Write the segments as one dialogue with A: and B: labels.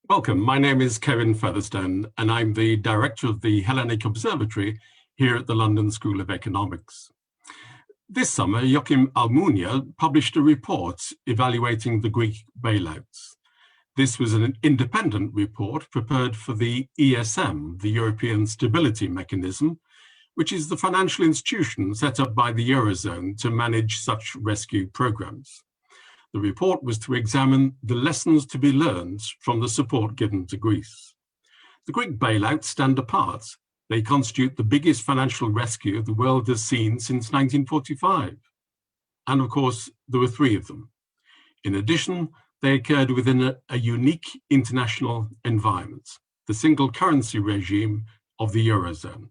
A: Welcome, my name is Kevin Featherstone and I'm the Director of the Hellenic Observatory here at the London School of Economics. This summer, Joaquín Almunia published a report evaluating the Greek bailouts. This was an independent report prepared for the ESM, the European Stability Mechanism, which is the financial institution set up by the Eurozone to manage such rescue programs. The report was to examine the lessons to be learned from the support given to Greece. The Greek bailouts stand apart. They constitute the biggest financial rescue the world has seen since 1945. And of course, there were three of them. In addition, they occurred within a unique international environment, the single currency regime of the Eurozone.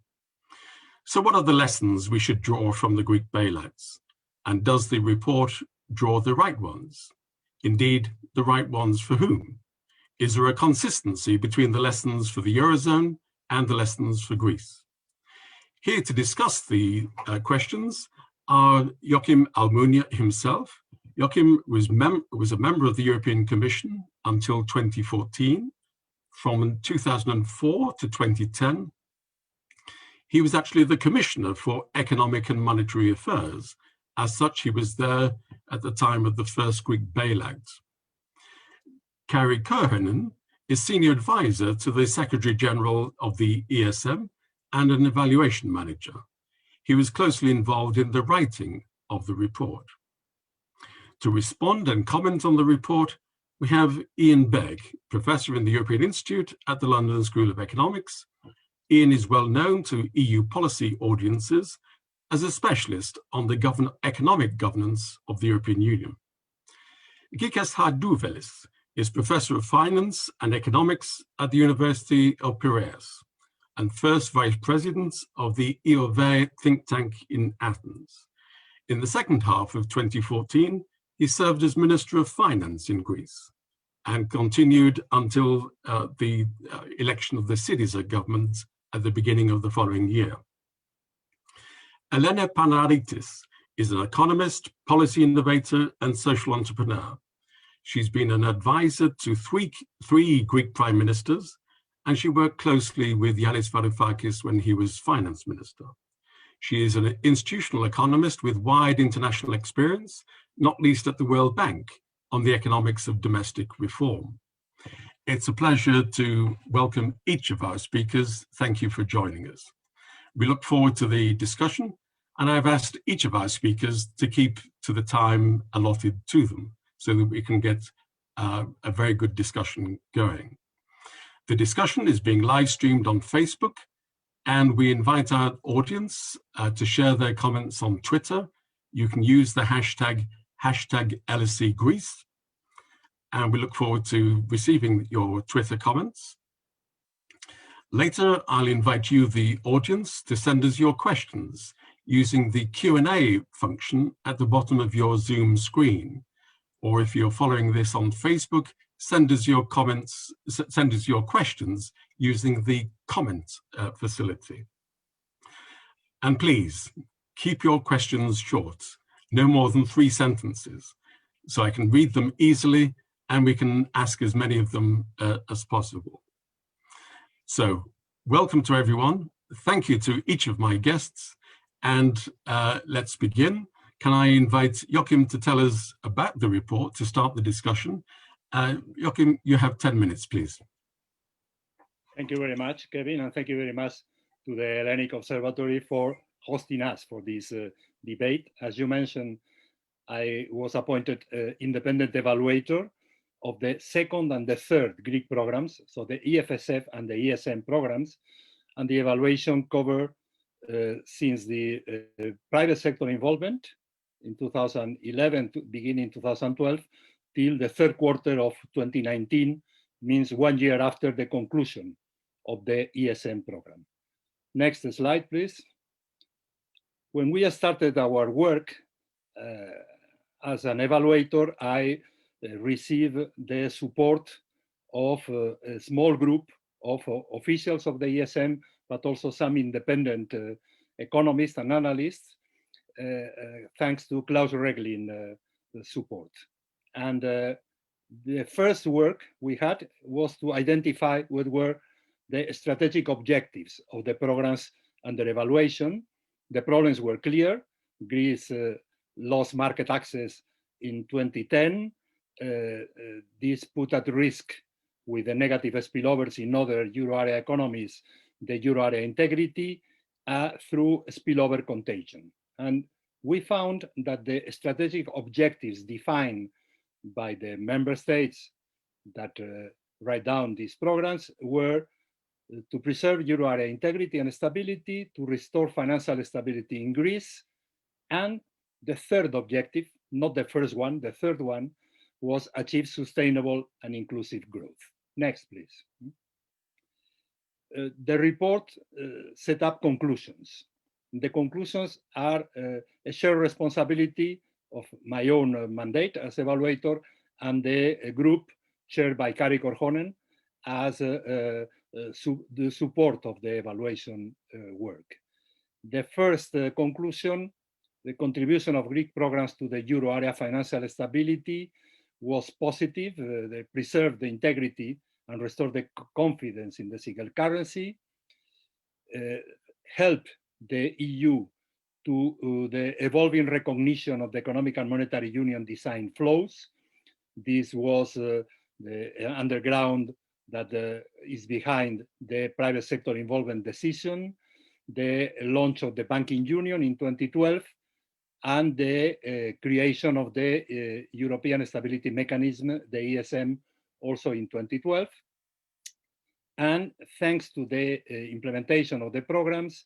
A: So what are the lessons we should draw from the Greek bailouts? And does the report draw the right ones? Indeed, the right ones for whom? Is there a consistency between the lessons for the Eurozone and the lessons for Greece? Here to discuss the questions are Joaquín Almunia himself. Joaquín was a member of the European Commission until 2014. From 2004 to 2010, he was actually the Commissioner for Economic and Monetary Affairs. As such, he was there at the time of the first Greek bailout. Kari is Senior Advisor to the Secretary General of the ESM and an evaluation manager. He was closely involved in the writing of the report. To respond and comment on the report, we have Iain Begg, Professor in the European Institute at the London School of Economics. Iain is well known to EU policy audiences as a specialist on the economic governance of the European Union. Gikas Hardouvelis is Professor of Finance and Economics at the University of Piraeus and first Vice President of the EOV think tank in Athens. In the second half of 2014, he served as Minister of Finance in Greece and continued until the election of the Syriza government at the beginning of the following year. Elena Panaritis is an economist, policy innovator, and social entrepreneur. She's been an advisor to three Greek prime ministers, and she worked closely with Yanis Varoufakis when he was finance minister. She is an institutional economist with wide international experience, not least at the World Bank, on the economics of domestic reform. It's a pleasure to welcome each of our speakers. Thank you for joining us. We look forward to the discussion, and I've asked each of our speakers to keep to the time allotted to them so that we can get a very good discussion going. The discussion is being live streamed on Facebook, and we invite our audience to share their comments on Twitter. You can use the hashtag LSE Greece, and we look forward to receiving your Twitter comments. Later, I'll invite you, the audience, to send us your questions using the Q&A function at the bottom of your Zoom screen. Or if you're following this on Facebook, send us your comments, send us your questions using the comment facility. And please, keep your questions short, no more than 3 sentences, so I can read them easily and we can ask as many of them as possible. So, welcome to everyone. Thank you to each of my guests, and let's begin. Can I invite Joaquín to tell us about the report to start the discussion? Joaquín, you have 10 minutes, please.
B: Thank you very much, Kevin, and thank you very much to the Hellenic Observatory for hosting us for this debate. As you mentioned, I was appointed independent evaluator of the second and the third Greek programs, so the EFSF and the ESM programs, and the evaluation covered since the private sector involvement in 2011 to beginning 2012 till the third quarter of 2019, means 1 year after the conclusion of the ESM program. Next slide, please. When we started our work as an evaluator, I received the support of a small group of officials of the ESM, but also some independent economists and analysts, thanks to Klaus Reglin support. And The first work we had was to identify what were the strategic objectives of the programs under evaluation. The problems were clear. Greece lost market access in 2010. This put at risk, with the negative spillovers in other euro area economies, the euro area integrity through spillover contagion. And we found that the strategic objectives defined by the member states that write down these programs were to preserve euro area integrity and stability, to restore financial stability in Greece, and the third objective, not the first one, the third one was achieve sustainable and inclusive growth. Next, please. The report set up conclusions. The conclusions are a shared responsibility of my own mandate as evaluator and the group chaired by Kari Korhonen as the support of the evaluation work. The first conclusion, the contribution of Greek programs to the euro area financial stability was positive. They preserved the integrity and restored the confidence in the single currency, helped the EU to the evolving recognition of the economic and monetary union design flows. This was the underground that is behind the private sector involvement decision, the launch of the banking union in 2012, and the creation of the European Stability Mechanism, the ESM, also in 2012. And thanks to the implementation of the programs,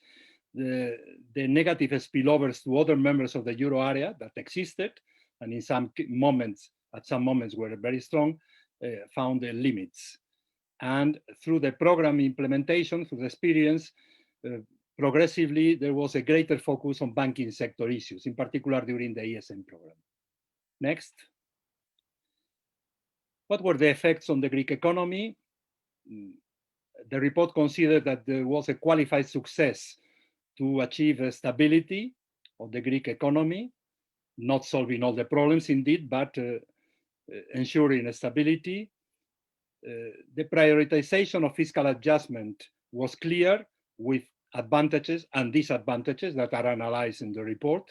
B: the negative spillovers to other members of the euro area that existed, and in some moments, at some moments were very strong, found the limits. And through the program implementation, through the experience, progressively there was a greater focus on banking sector issues, in particular during the ESM program. Next. What were the effects on the Greek economy? The report considered that there was a qualified success to achieve a stability of the Greek economy, not solving all the problems indeed, but ensuring a stability. The prioritization of fiscal adjustment was clear, with advantages and disadvantages that are analyzed in the report.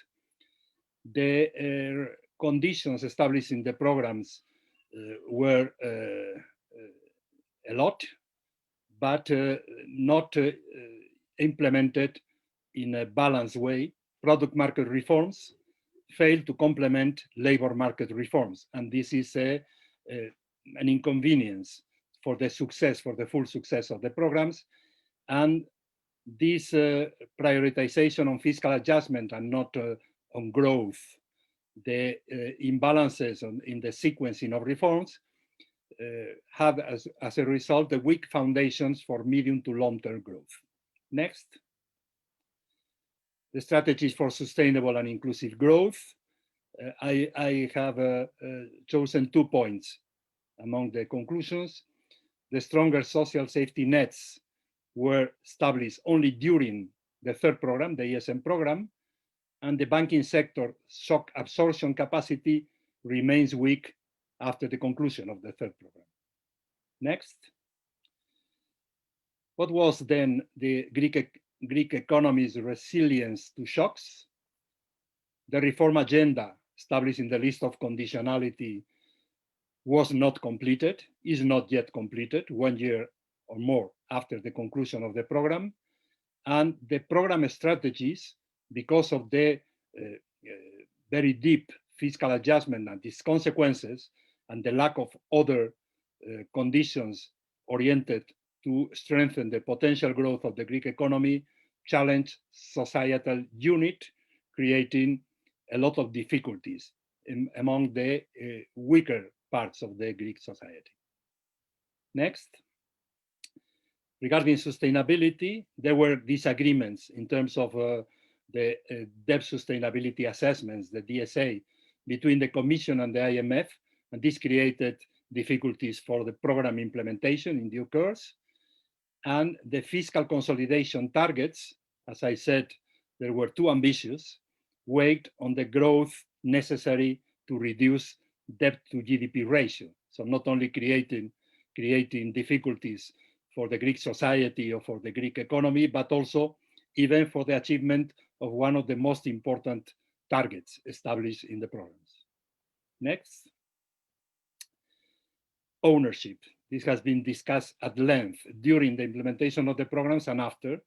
B: The conditions established in the programs were a lot, but not implemented in a balanced way. Product market reforms failed to complement labor market reforms, and this is an inconvenience for the success, for the full success of the programs. And this prioritization on fiscal adjustment and not on growth, the imbalances in the sequencing of reforms have as a result the weak foundations for medium to long-term growth. Next. The strategies for sustainable and inclusive growth. I have chosen 2 points among the conclusions. The stronger social safety nets were established only during the third program, the ESM program, and the banking sector shock absorption capacity remains weak after the conclusion of the third program. Next. What was then the Greek economy's resilience to shocks? The reform agenda established in the list of conditionality was not completed, is not yet completed, 1 year or more after the conclusion of the program. And the program strategies, because of the very deep fiscal adjustment and its consequences, and the lack of other conditions oriented to strengthen the potential growth of the Greek economy, challenge societal unit, creating a lot of difficulties among the weaker parts of the Greek society. Next. Regarding sustainability, there were disagreements in terms of the debt sustainability assessments, the DSA, between the Commission and the IMF, and this created difficulties for the program implementation in due course. And the fiscal consolidation targets, as I said, they were too ambitious, weighed on the growth necessary to reduce debt to GDP ratio. So not only creating difficulties for the Greek society or for the Greek economy, but also even for the achievement of one of the most important targets established in the programs. Next. Ownership. This has been discussed at length during the implementation of the programs and after.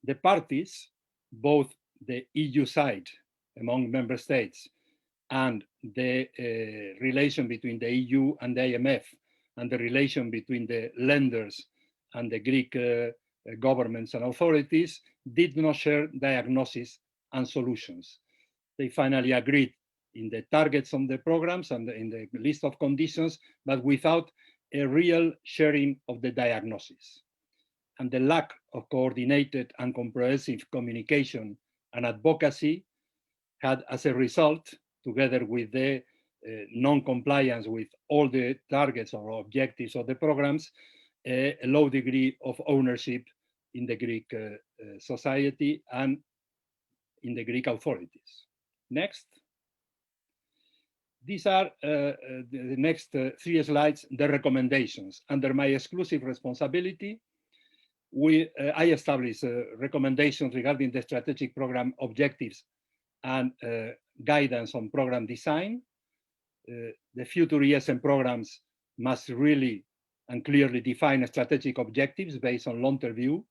B: The parties, both the EU side among member states and the relation between the EU and the IMF and the relation between the lenders and the Greek governments and authorities did not share diagnosis and solutions. They finally agreed in the targets on the programs and in the list of conditions, but without a real sharing of the diagnosis. And the lack of coordinated and comprehensive communication and advocacy had, as a result, together with the non-compliance with all the targets or objectives of the programs, a low degree of ownership in the Greek society and in the Greek authorities. Next. These are the next 3 slides, the recommendations. Under my exclusive responsibility, I established recommendations regarding the strategic program objectives and guidance on program design. The future ESM programs must really and clearly define strategic objectives based on long-term view.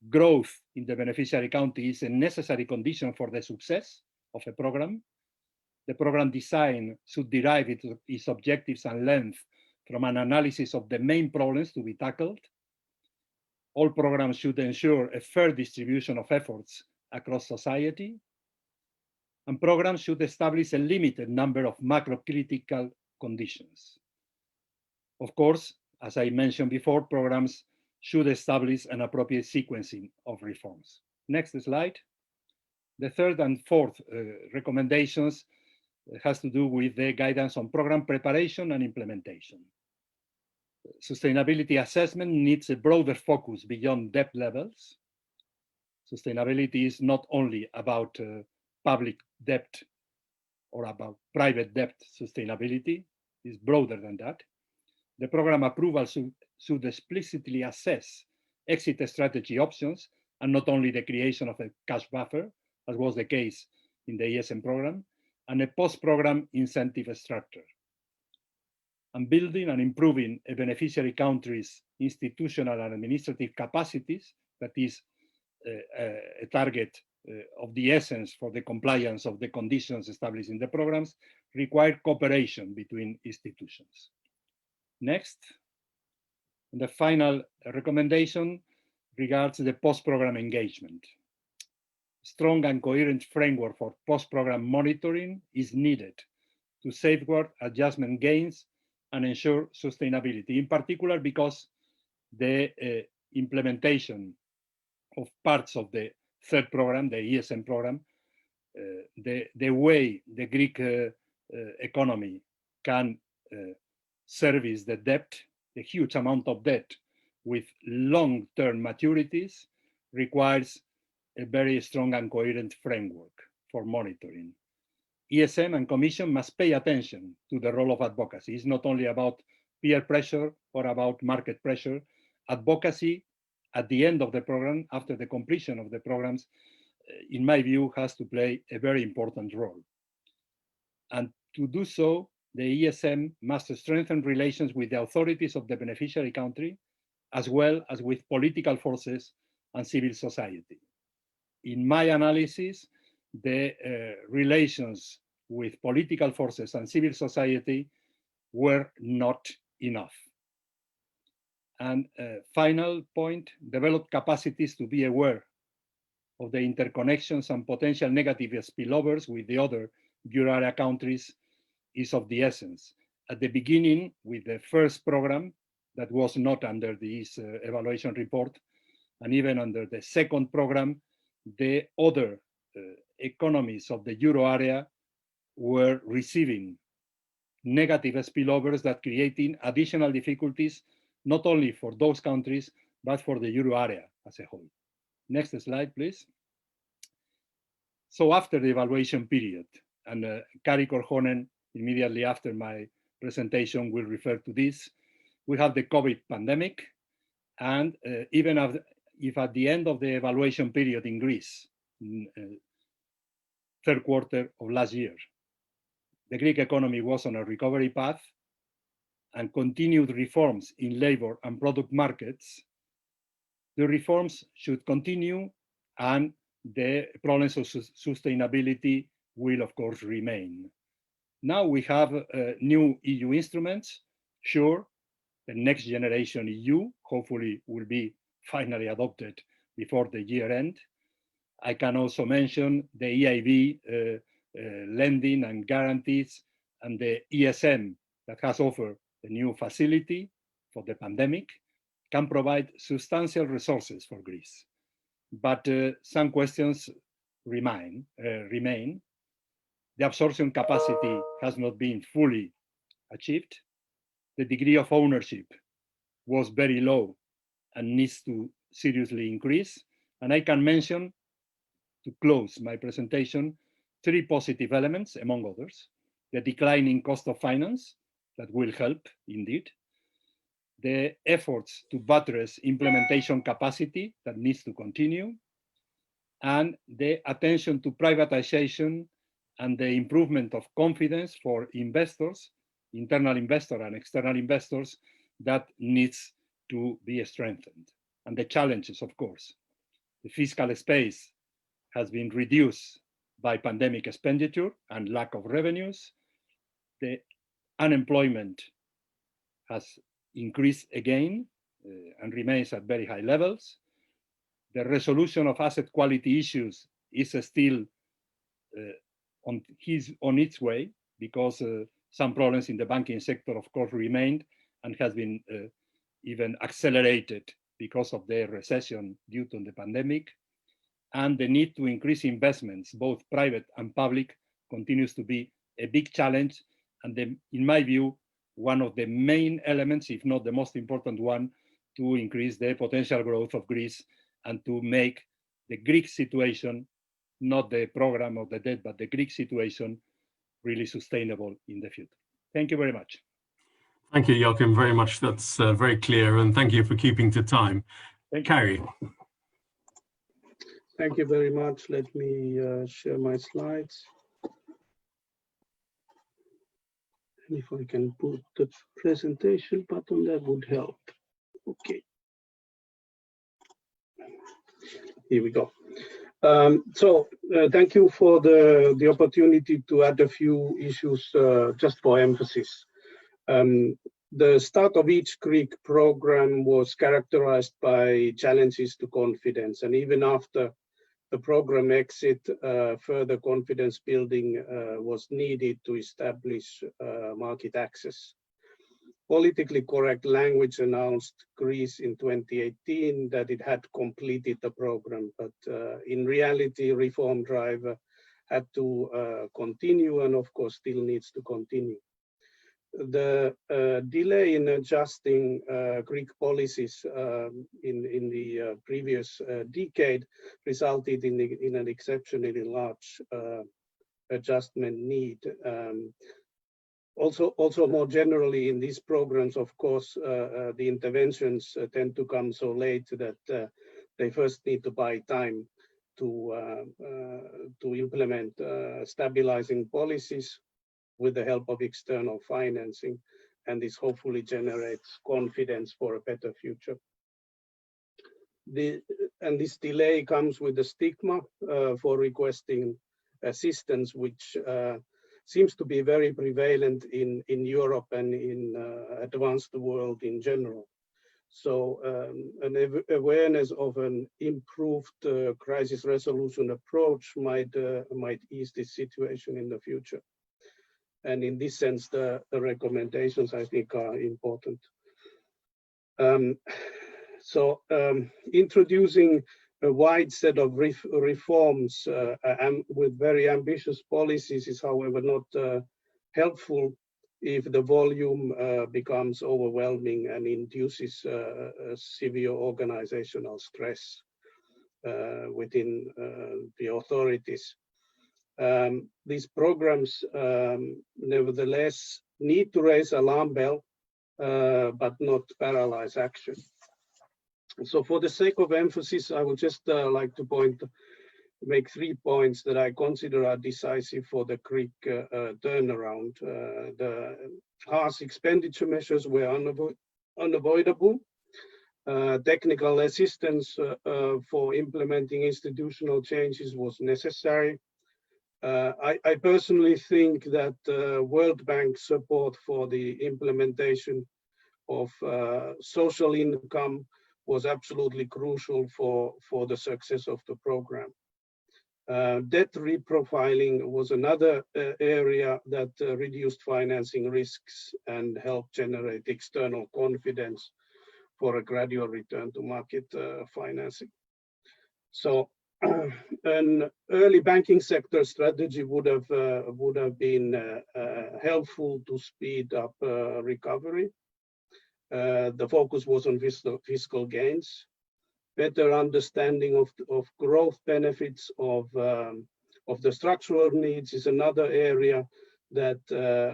B: Growth in the beneficiary country is a necessary condition for the success of a program. The program design should derive its objectives and length from an analysis of the main problems to be tackled. All programs should ensure a fair distribution of efforts across society. And programs should establish a limited number of macro-critical conditions. Of course, as I mentioned before, programs should establish an appropriate sequencing of reforms. Next slide. The third and fourth recommendations has to do with the guidance on program preparation and implementation. Sustainability assessment needs a broader focus beyond debt levels. Sustainability is not only about public debt or about private debt sustainability, it's broader than that. The program approval should explicitly assess exit strategy options and not only the creation of a cash buffer, as was the case in the ESM program, and a post-program incentive structure. And building and improving a beneficiary country's institutional and administrative capacities, that is a target of the essence for the compliance of the conditions established in the programs, require cooperation between institutions. Next, and the final recommendation regards the post-program engagement. Strong and coherent framework for post-program monitoring is needed to safeguard adjustment gains and ensure sustainability, in particular because the implementation of parts of the third program, the ESM program, the way the Greek economy can service the debt, the huge amount of debt with long-term maturities, requires a very strong and coherent framework for monitoring. ESM and Commission must pay attention to the role of advocacy. It's not only about peer pressure or about market pressure. Advocacy at the end of the program, after the completion of the programs, in my view, has to play a very important role. And to do so, the ESM must strengthen relations with the authorities of the beneficiary country, as well as with political forces and civil society. In my analysis, the relations with political forces and civil society were not enough. And final point, develop capacities to be aware of the interconnections and potential negative spillovers with the other Euro area countries is of the essence. At the beginning, with the first program that was not under this evaluation report, and even under the second program, the other economies of the Euro area were receiving negative spillovers that creating additional difficulties, not only for those countries, but for the Euro area as a whole. Next slide, please. So after the evaluation period, and Kari Korhonen, immediately after my presentation will refer to this. We have the COVID pandemic, and even if at the end of the evaluation period in Greece, third quarter of last year, the Greek economy was on a recovery path and continued reforms in labor and product markets, the reforms should continue and the problems of sustainability will, of course, remain. Now we have new EU instruments. Sure, the next generation EU hopefully will be finally adopted before the year end. I can also mention the EIB lending and guarantees and the ESM that has offered a new facility for the pandemic can provide substantial resources for Greece. But some questions remain. The absorption capacity has not been fully achieved. The degree of ownership was very low and needs to seriously increase. And I can mention, to close my presentation, 3 positive elements, among others. The declining cost of finance, that will help indeed. The efforts to buttress implementation capacity that needs to continue. And the attention to privatization and the improvement of confidence for investors, internal investors and external investors, that needs to be strengthened. And the challenges, of course. The fiscal space has been reduced by pandemic expenditure and lack of revenues. The unemployment has increased again and remains at very high levels. The resolution of asset quality issues is still on its way because some problems in the banking sector, of course, remained and has been even accelerated because of the recession due to the pandemic. And the need to increase investments, both private and public, continues to be a big challenge. And in my view, one of the main elements, if not the most important one, to increase the potential growth of Greece and to make the Greek situation, not the program of the debt, but the Greek situation really sustainable in the future. Thank you very much.
A: Thank you, Joaquín, very much. That's very clear. And thank you for keeping to time. Kari.
C: Thank you very much. Let me share my slides. And if I can put the presentation button, that would help. Okay. Here we go. Thank you for the opportunity to add a few issues just for emphasis. The start of each Greek program was characterized by challenges to confidence, and even after the program exit, further confidence building was needed to establish market access. Politically correct language announced Greece in 2018 that it had completed the program, but in reality, reform drive had to continue and of course still needs to continue. The delay in adjusting Greek policies in the previous decade resulted in an exceptionally large adjustment need. Also more generally in these programs, of course, the interventions tend to come so late that they first need to buy time to implement stabilizing policies with the help of external financing, and this hopefully generates confidence for a better future. And this delay comes with the stigma for requesting assistance, which seems to be very prevalent in Europe and in advanced world in general. So an awareness of an improved crisis resolution approach might ease this situation in the future. And in this sense, the recommendations, I think, are important. Introducing a wide set of reforms with very ambitious policies is, however, not helpful if the volume becomes overwhelming and induces severe organizational stress within the authorities. These programs, nevertheless, need to raise alarm bell, but not paralyze action. So for the sake of emphasis, I would just like to make 3 points that I consider are decisive for the Greek turnaround. The harsh expenditure measures were unavoidable. Technical assistance for implementing institutional changes was necessary. I personally think that World Bank support for the implementation of social income was absolutely crucial for the success of the program. Debt reprofiling was another area that reduced financing risks and helped generate external confidence for a gradual return to market financing. So an early banking sector strategy would have been helpful to speed up recovery. The focus was on fiscal gains. Better understanding of growth benefits of the structural needs is another area that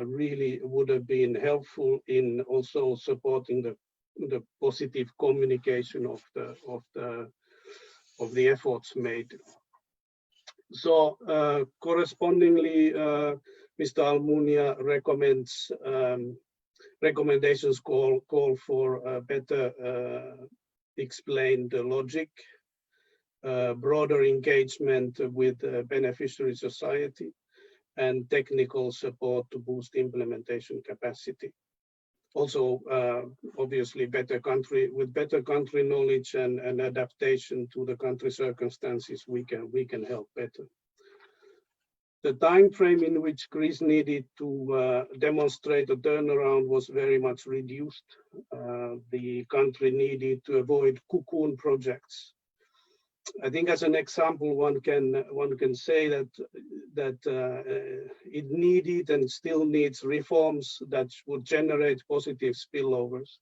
C: really would have been helpful in also supporting the positive communication of the efforts made. So correspondingly, Mr. Almunia recommends recommendations call for better explain the logic, broader engagement with beneficiary society, and technical support to boost implementation capacity. Also, obviously, better country knowledge and adaptation to the country circumstances, we can help better. The time frame in which Greece needed to demonstrate a turnaround was very much reduced. The country needed to avoid cocoon projects. I think, as an example, one can say that it needed and still needs reforms that would generate positive spillovers.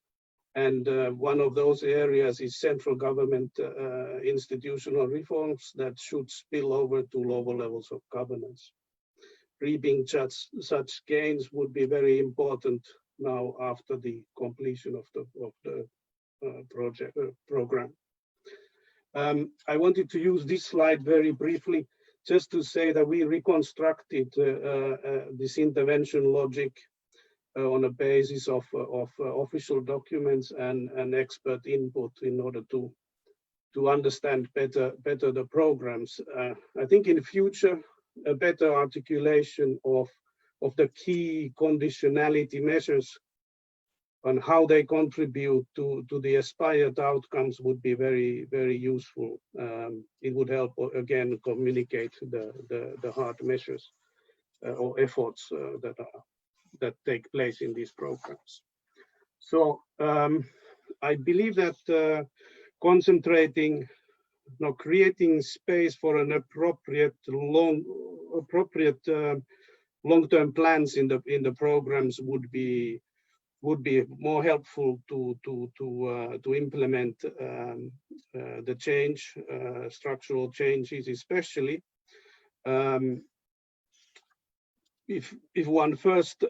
C: And one of those areas is central government institutional reforms that should spill over to lower levels of governance. Reaping such gains would be very important now after the completion of the program. I wanted to use this slide very briefly just to say that we reconstructed this intervention logic on a basis of official documents and expert input in order to understand better the programs. I think in future, a better articulation of the key conditionality measures and how they contribute to the aspired outcomes would be very, very useful. It would help, again, communicate the hard measures or efforts that take place in these programs. So I believe that concentrating, creating space for an appropriate long-term plans in the programs would be more helpful to implement the change, structural changes, especially if one first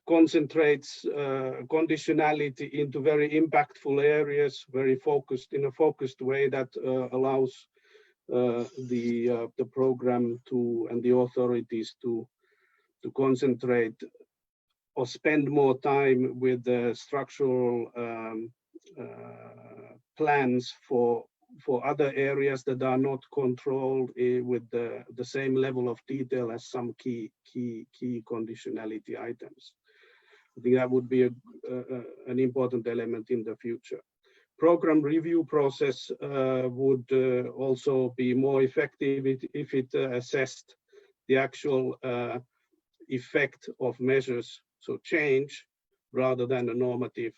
C: concentrates conditionality into very impactful areas, very focused in a focused way that allows the program and the authorities to concentrate or spend more time with the structural plans for other areas that are not controlled with the same level of detail as some key conditionality items. I think that would be an important element in the future. Program review process would also be more effective if it assessed the actual effect of measures, so change, rather than a normative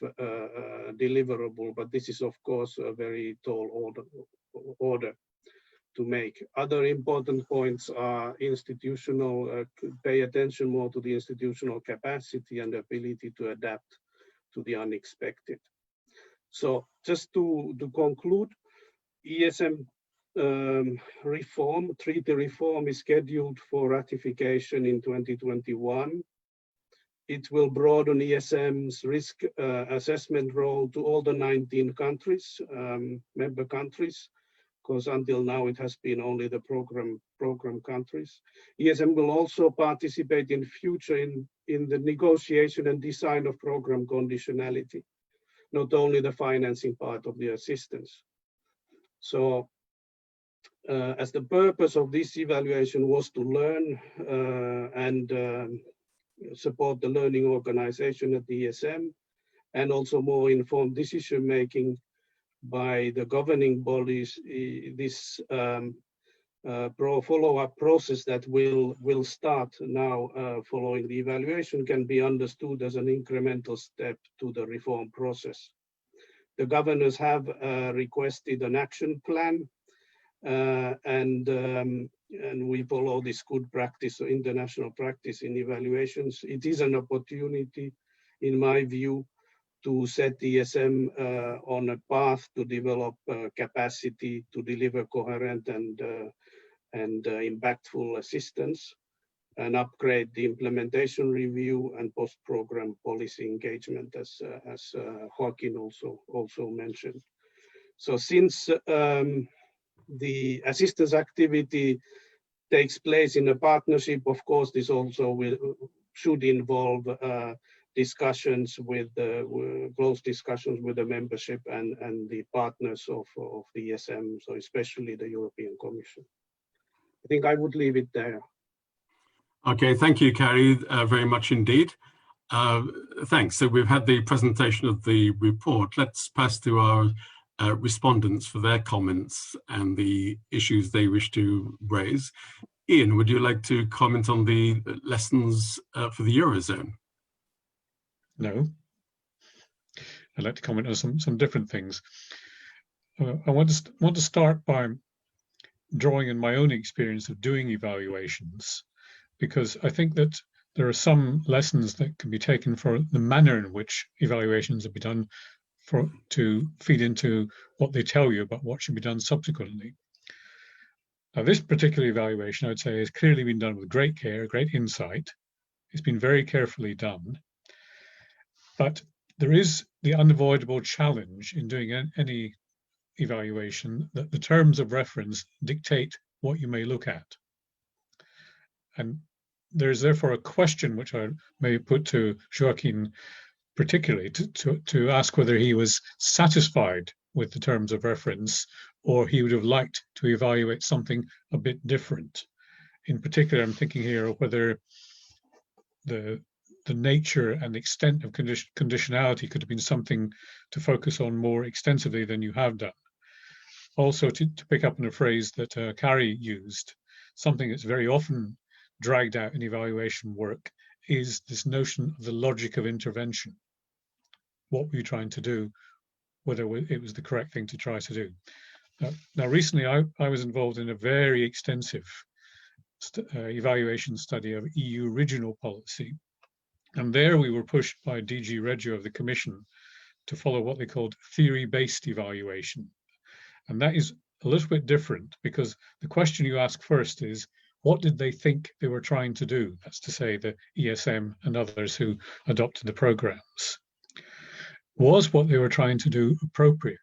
C: deliverable. But this is, of course, a very tall order to make. Other important points are institutional, pay attention more to the institutional capacity and ability to adapt to the unexpected. So just to conclude, ESM treaty reform is scheduled for ratification in 2021. it will broaden ESM's risk assessment role to all the 19 countries, member countries, because until now it has been only the program countries. ESM will also participate in future in the negotiation and design of program conditionality, not only the financing part of the assistance. So as the purpose of this evaluation was to learn and support the learning organization at the ESM, and also more informed decision making by the governing bodies, this follow-up process that will start now following the evaluation can be understood as an incremental step to the reform process. The governors have requested an action plan, and we follow this good practice, international practice in evaluations. It is an opportunity, in my view, to set ESM on a path to develop capacity to deliver coherent and impactful assistance, and upgrade the implementation review and post-program policy engagement, as Joaquín also mentioned. So since the assistance activity takes place in a partnership, of course, this also should involve discussions with close discussions with the membership and the partners of the ESM, so especially the European Commission. I think I would leave it there.
A: Okay, thank you, Kari, very much indeed. Thanks. So we've had the presentation of the report. Let's pass to our respondents for their comments and the issues they wish to raise. Iain, would you like to comment on the lessons for the Eurozone?
D: No. I'd like to comment on some different things. I want to start by drawing on my own experience of doing evaluations, because I think that there are some lessons that can be taken for the manner in which evaluations have been done to feed into what they tell you about what should be done subsequently. Now, this particular evaluation, I would say, has clearly been done with great care, great insight. It's been very carefully done. But there is the unavoidable challenge in doing any evaluation that the terms of reference dictate what you may look at. And there's therefore a question which I may put to Joaquín particularly to ask whether he was satisfied with the terms of reference, or he would have liked to evaluate something a bit different. In particular, I'm thinking here of whether the nature and extent of conditionality could have been something to focus on more extensively than you have done. Also, to pick up on a phrase that Kari used, something that's very often dragged out in evaluation work is this notion of the logic of intervention. What were you trying to do? Whether it was the correct thing to try to do. Now recently, I was involved in a very extensive evaluation study of EU regional policy. And there we were pushed by DG Regio of the Commission to follow what they called theory-based evaluation. And that is a little bit different, because the question you ask first is, what did they think they were trying to do? That's to say, the ESM and others who adopted the programs. Was what they were trying to do appropriate?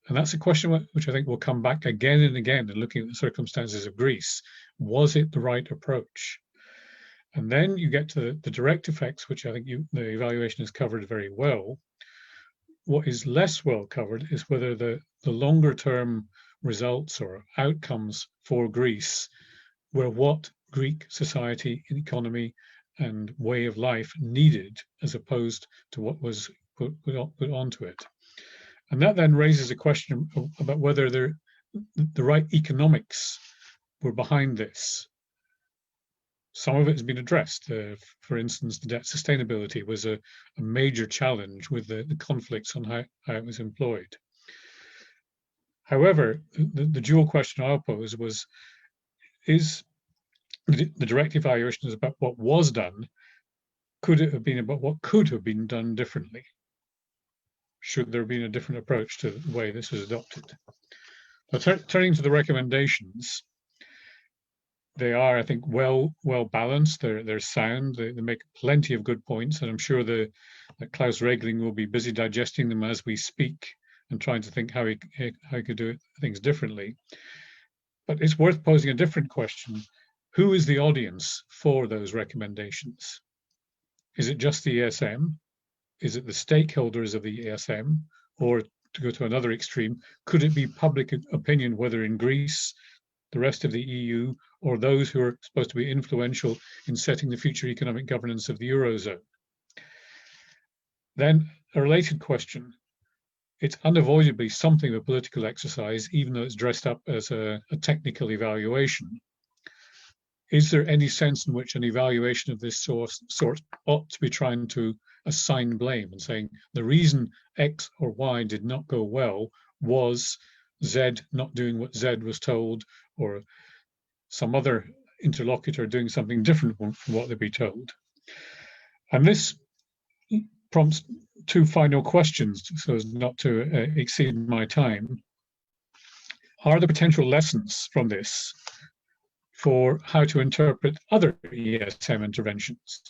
D: And that's a question which I think will come back again and again in looking at the circumstances of Greece. Was it the right approach? And then you get to the direct effects, which I think the evaluation has covered very well. What is less well covered is whether the longer term results or outcomes for Greece were what Greek society, economy, and way of life needed, as opposed to what was put onto it. And that then raises a question about whether the right economics were behind this. Some of it has been addressed. For instance, the debt sustainability was a major challenge with the conflicts on how it was employed. However, the dual question I'll pose is the direct evaluation is about what was done. Could it have been about what could have been done differently? Should there have been a different approach to the way this was adopted? Now, turning to the recommendations, They are, I think, well balanced. They're sound. They make plenty of good points, and I'm sure that Klaus Regling will be busy digesting them as we speak and trying to think how he could do things differently. But it's worth posing a different question: who is the audience for those recommendations? Is it just the ESM? Is it the stakeholders of the ESM? Or, to go to another extreme, could it be public opinion, whether in Greece, the rest of the EU, or those who are supposed to be influential in setting the future economic governance of the Eurozone? Then a related question: it's unavoidably something of a political exercise, even though it's dressed up as a technical evaluation. Is there any sense in which an evaluation of this sort ought to be trying to assign blame and saying the reason X or Y did not go well was Z not doing what Z was told, or some other interlocutor doing something different from what they'd be told? And this prompts two final questions, so as not to exceed my time. Are there potential lessons from this for how to interpret other ESM interventions?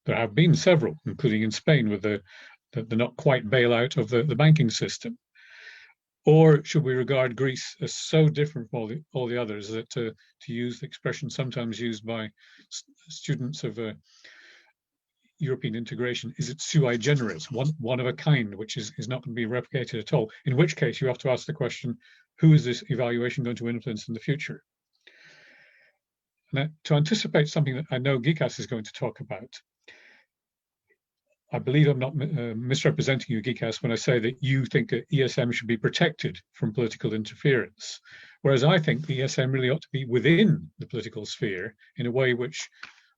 D: There have been several, including in Spain with the not quite bailout of the banking system. Or should we regard Greece as so different from all the others that, to use the expression sometimes used by students of European integration, is it sui generis, one of a kind, which is not going to be replicated at all? In which case you have to ask the question, who is this evaluation going to influence in the future? Now, to anticipate something that I know Gikas is going to talk about, I believe I'm not misrepresenting you, Gikas, when I say that you think that ESM should be protected from political interference, whereas I think the ESM really ought to be within the political sphere in a way which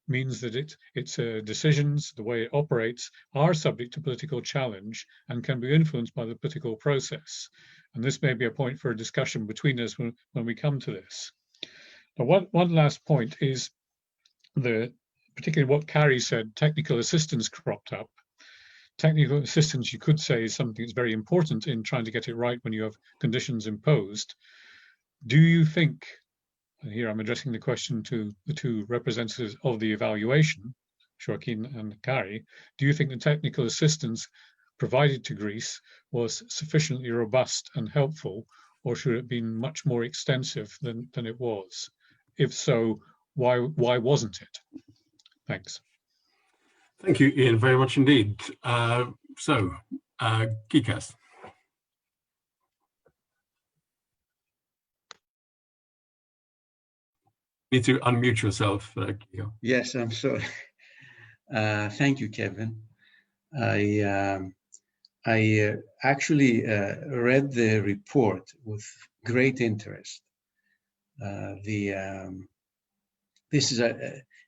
D: means that its decisions, the way it operates, are subject to political challenge and can be influenced by the political process. And this may be a point for a discussion between us when we come to this. Now, one last point is particularly what Kari said, technical assistance cropped up. Technical assistance, you could say, is something that's very important in trying to get it right when you have conditions imposed. Do you think, and here I'm addressing the question to the two representatives of the evaluation, Joaquín and Kari, do you think the technical assistance provided to Greece was sufficiently robust and helpful, or should it have been much more extensive than it was? If so, why wasn't it? Thanks.
A: Thank you, Iain, very much indeed. Gikas. Need to unmute yourself.
E: Yes, I'm sorry. Thank you, Kevin. I actually read the report with great interest.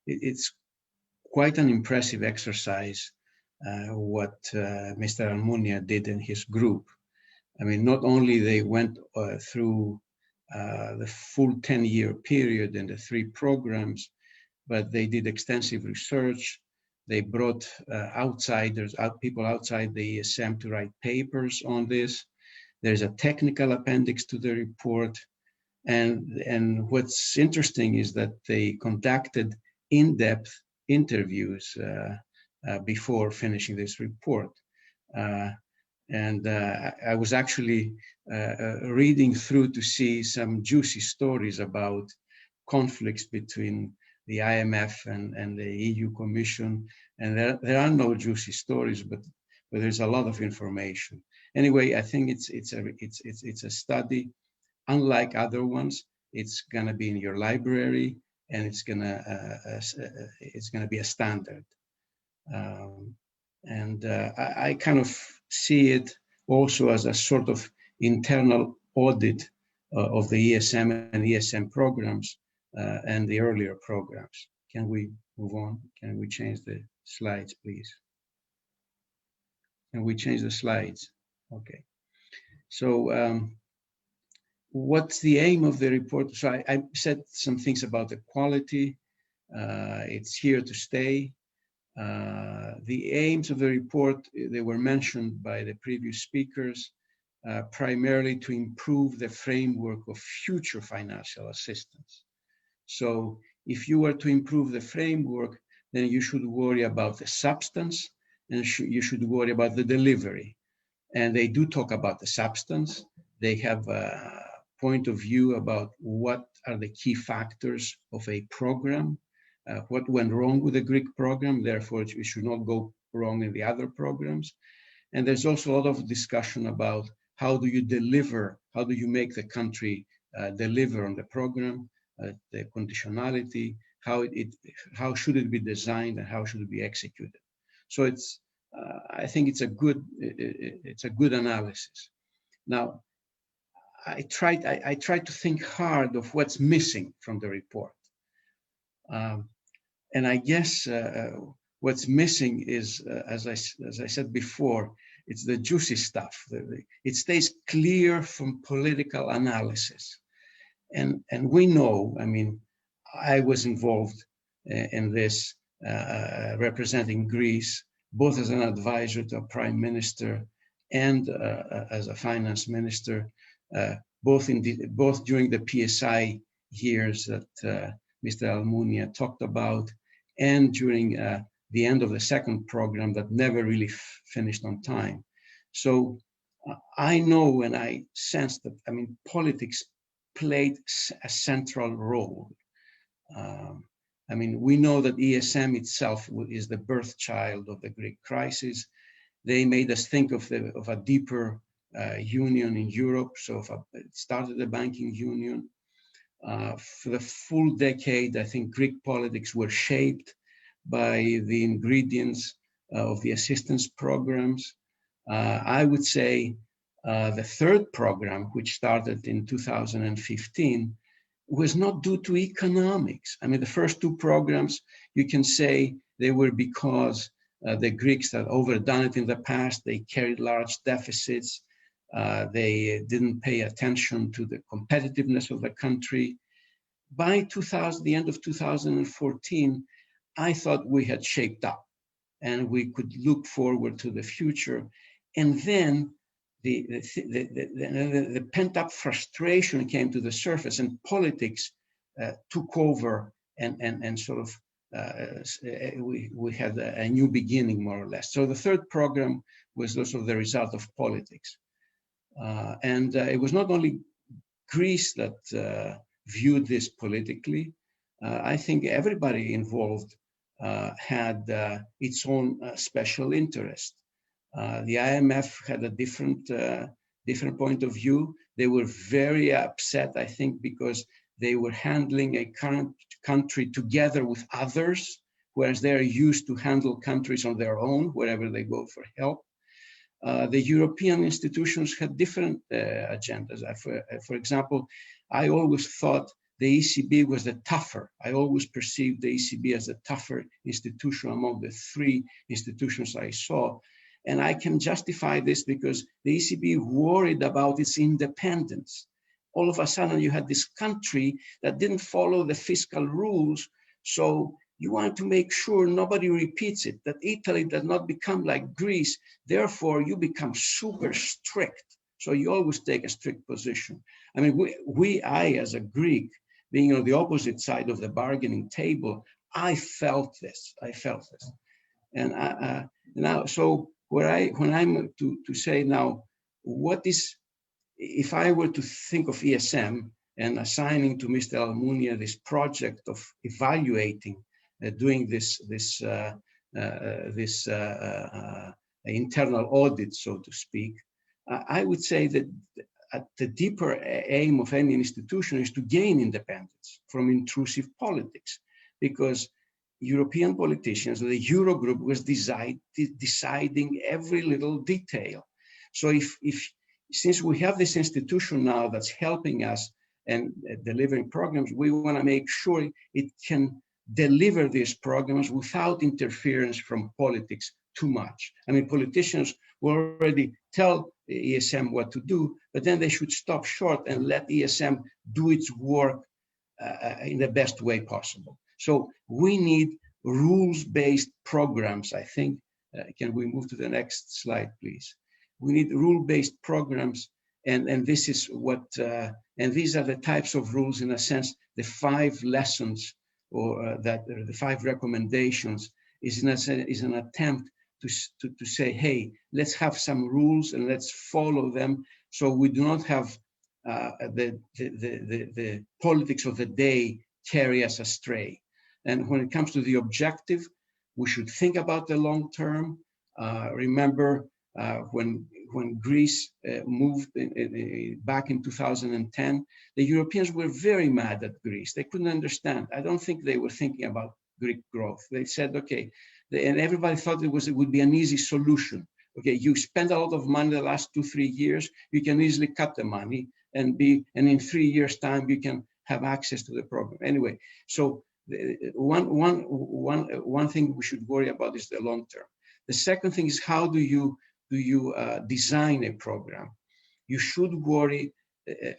E: It's quite an impressive exercise what Mr. Almunia did in his group. I mean, not only they went through the full 10-year period and the 3 programs, but they did extensive research. They brought people outside the ESM to write papers on this. There's a technical appendix to the report. And what's interesting is that they conducted in-depth interviews before finishing this report. I was actually reading through to see some juicy stories about conflicts between the IMF and the EU Commission. And there are no juicy stories, but there's a lot of information. Anyway, I think it's a study unlike other ones. It's gonna be in your library, and it's gonna be a standard. I kind of see it also as a sort of internal audit of the ESM and ESM programs and the earlier programs. Can we move on? Can we change the slides, please? Can we change the slides? Okay. So what's the aim of the report? So I said some things about the quality. It's here to stay. The aims of the report, they were mentioned by the previous speakers, primarily to improve the framework of future financial assistance. So if you were to improve the framework, then you should worry about the substance, and you should worry about the delivery. And they do talk about the substance. They have a point of view about what are the key factors of a program, what went wrong with the Greek program, therefore it should not go wrong in the other programs. And there's also a lot of discussion about how do you deliver, how do you make the country deliver on the program, the conditionality, how should it be designed and how should it be executed. So it's, I think it's a good analysis. Now, I tried to think hard of what's missing from the report. And I guess what's missing is, as I said before, it's the juicy stuff. It stays clear from political analysis. And we know, I mean, I was involved in this, representing Greece, both as an advisor to a prime minister and as a finance minister, both during the PSI years that Mr. Almunia talked about, and during the end of the second program that never really finished on time. So I know and I sense that, I mean, politics played a central role. I mean, we know that ESM itself is the birth child of the Greek crisis. They made us think of a deeper union in Europe. So it started the banking union. For the full decade, I think Greek politics were shaped by the ingredients of the assistance programs. I would say the third program, which started in 2015, was not due to economics. I mean, the first two programs, you can say they were because the Greeks had overdone it in the past. They carried large deficits. They didn't pay attention to the competitiveness of the country. By the end of 2014, I thought we had shaped up and we could look forward to the future. And then the pent-up frustration came to the surface, and politics took over, and sort of we had a new beginning, more or less. So the third program was also the result of politics. And it was not only Greece that viewed this politically. I think everybody involved had its own special interest. The IMF had a different point of view. They were very upset, I think, because they were handling a current country together with others, whereas they're used to handle countries on their own wherever they go for help. The European institutions had different agendas. For example, I always thought the ECB was the tougher. I always perceived the ECB as the tougher institution among the three institutions I saw. And I can justify this because the ECB worried about its independence. All of a sudden, you had this country that didn't follow the fiscal rules. So you want to make sure nobody repeats it, that Italy does not become like Greece. Therefore, you become super strict. So you always take a strict position. I mean, I as a Greek, being on the opposite side of the bargaining table, I felt this. And now, so when I'm to say now, what is, if I were to think of ESM and assigning to Mr. Almunia this project of evaluating, doing this internal audit, so to speak, I would say that the deeper aim of any institution is to gain independence from intrusive politics, because European politicians, the Eurogroup was deciding every little detail. So since we have this institution now that's helping us and delivering programs, we want to make sure it can deliver these programs without interference from politics too much. I mean, politicians will already tell ESM what to do, but then they should stop short and let ESM do its work in the best way possible. So we need rules-based programs, I think. Can we move to the next slide, please? We need rule-based programs And this is what, and these are the types of rules, in a sense, the 5 lessons, or the 5 recommendations is an attempt to say, hey, let's have some rules and let's follow them, so we do not have the politics of the day carry us astray. And when it comes to the objective, we should think about the long term. Remember when Greece moved back in 2010, the Europeans were very mad at Greece. They couldn't understand. I don't think they were thinking about Greek growth. They said, okay, and everybody thought it would be an easy solution. Okay, you spend a lot of money the last 2-3 years, you can easily cut the money and in 3 years' time you can have access to the program. Anyway, so one thing we should worry about is the long term. The second thing is, how do you design a program? You should worry.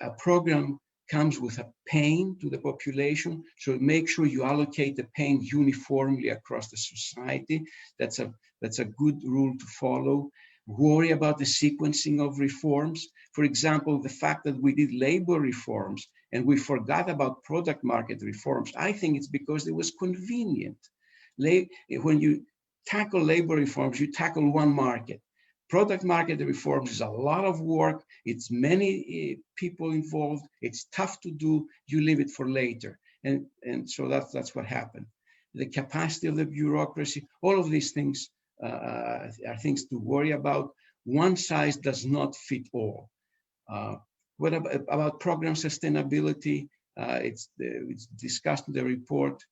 E: A program comes with a pain to the population, so make sure you allocate the pain uniformly across the society. That's a good rule to follow. Worry about the sequencing of reforms. For example, the fact that we did labor reforms and we forgot about product market reforms, I think it's because it was convenient. When you tackle labor reforms, you tackle one market. Product market reforms is a lot of work. It's many people involved. It's tough to do. You leave it for later. And so that's what happened. The capacity of the bureaucracy, all of these things are things to worry about. One size does not fit all. What about program sustainability? It's discussed in the report.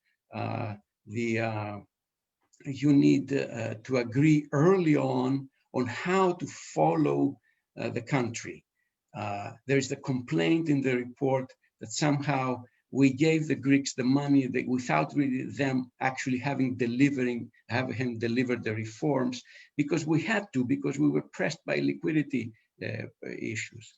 E: You need to agree early on how to follow the country. There's the complaint in the report that somehow we gave the Greeks the money without really them actually having delivered the reforms, because we had to, because we were pressed by liquidity issues.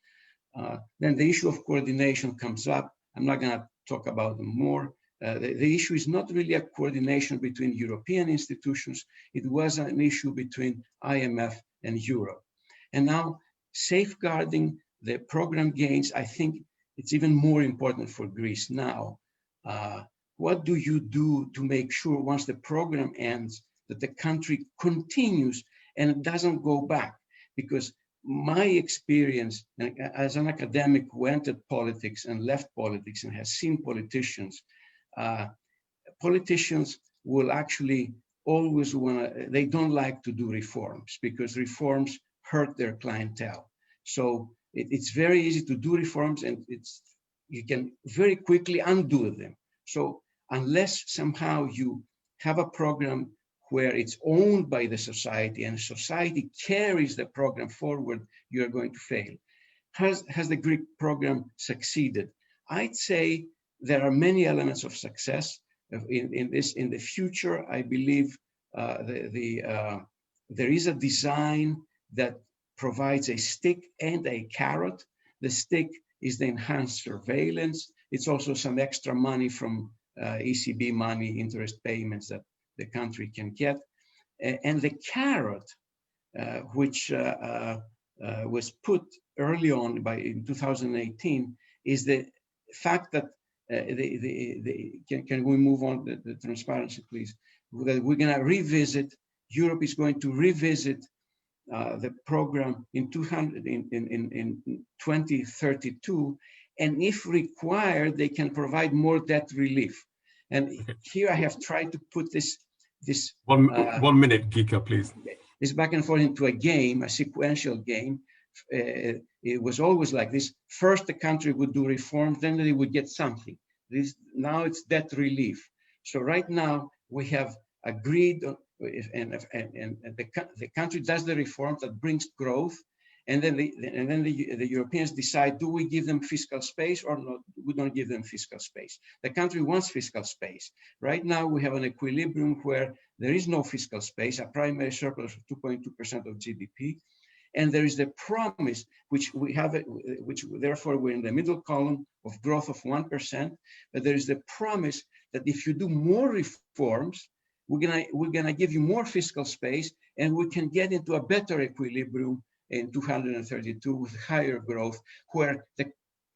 E: Then the issue of coordination comes up. I'm not going to talk about them more. The issue is not really a coordination between European institutions. It was an issue between IMF and Europe. And now safeguarding the program gains, I think it's even more important for Greece now. What do you do to make sure once the program ends that the country continues and it doesn't go back? Because my experience as an academic who entered politics and left politics and has seen politicians, politicians will actually always they don't like to do reforms because reforms hurt their clientele. So it's very easy to do reforms and you can very quickly undo them. So unless somehow you have a program where it's owned by the society and society carries the program forward, you're going to fail. Has the Greek program succeeded? I'd say there are many elements of success in the future. I believe there is a design that provides a stick and a carrot. The stick is the enhanced surveillance. It's also some extra money from ECB money, interest payments that the country can get. And the carrot, which was put early on in 2018, is the fact that can we move on the transparency, please? That we're going to revisit. Europe is going to revisit the program in 2032, and if required, they can provide more debt relief. And here I have tried to put this
A: 1 minute, Gika, please.
E: This back and forth into a game, a sequential game. It was always like this. First, the country would do reforms, then they would get something. Now it's debt relief. So right now we have agreed on, and the country does the reforms that brings growth, and then the Europeans decide: do we give them fiscal space or not? We don't give them fiscal space. The country wants fiscal space. Right now we have an equilibrium where there is no fiscal space, a primary surplus of 2.2% of GDP. And there is the promise, which we have, which therefore we're in the middle column of growth of 1%. But there is the promise that if you do more reforms, we're gonna give you more fiscal space, and we can get into a better equilibrium in 232 with higher growth, where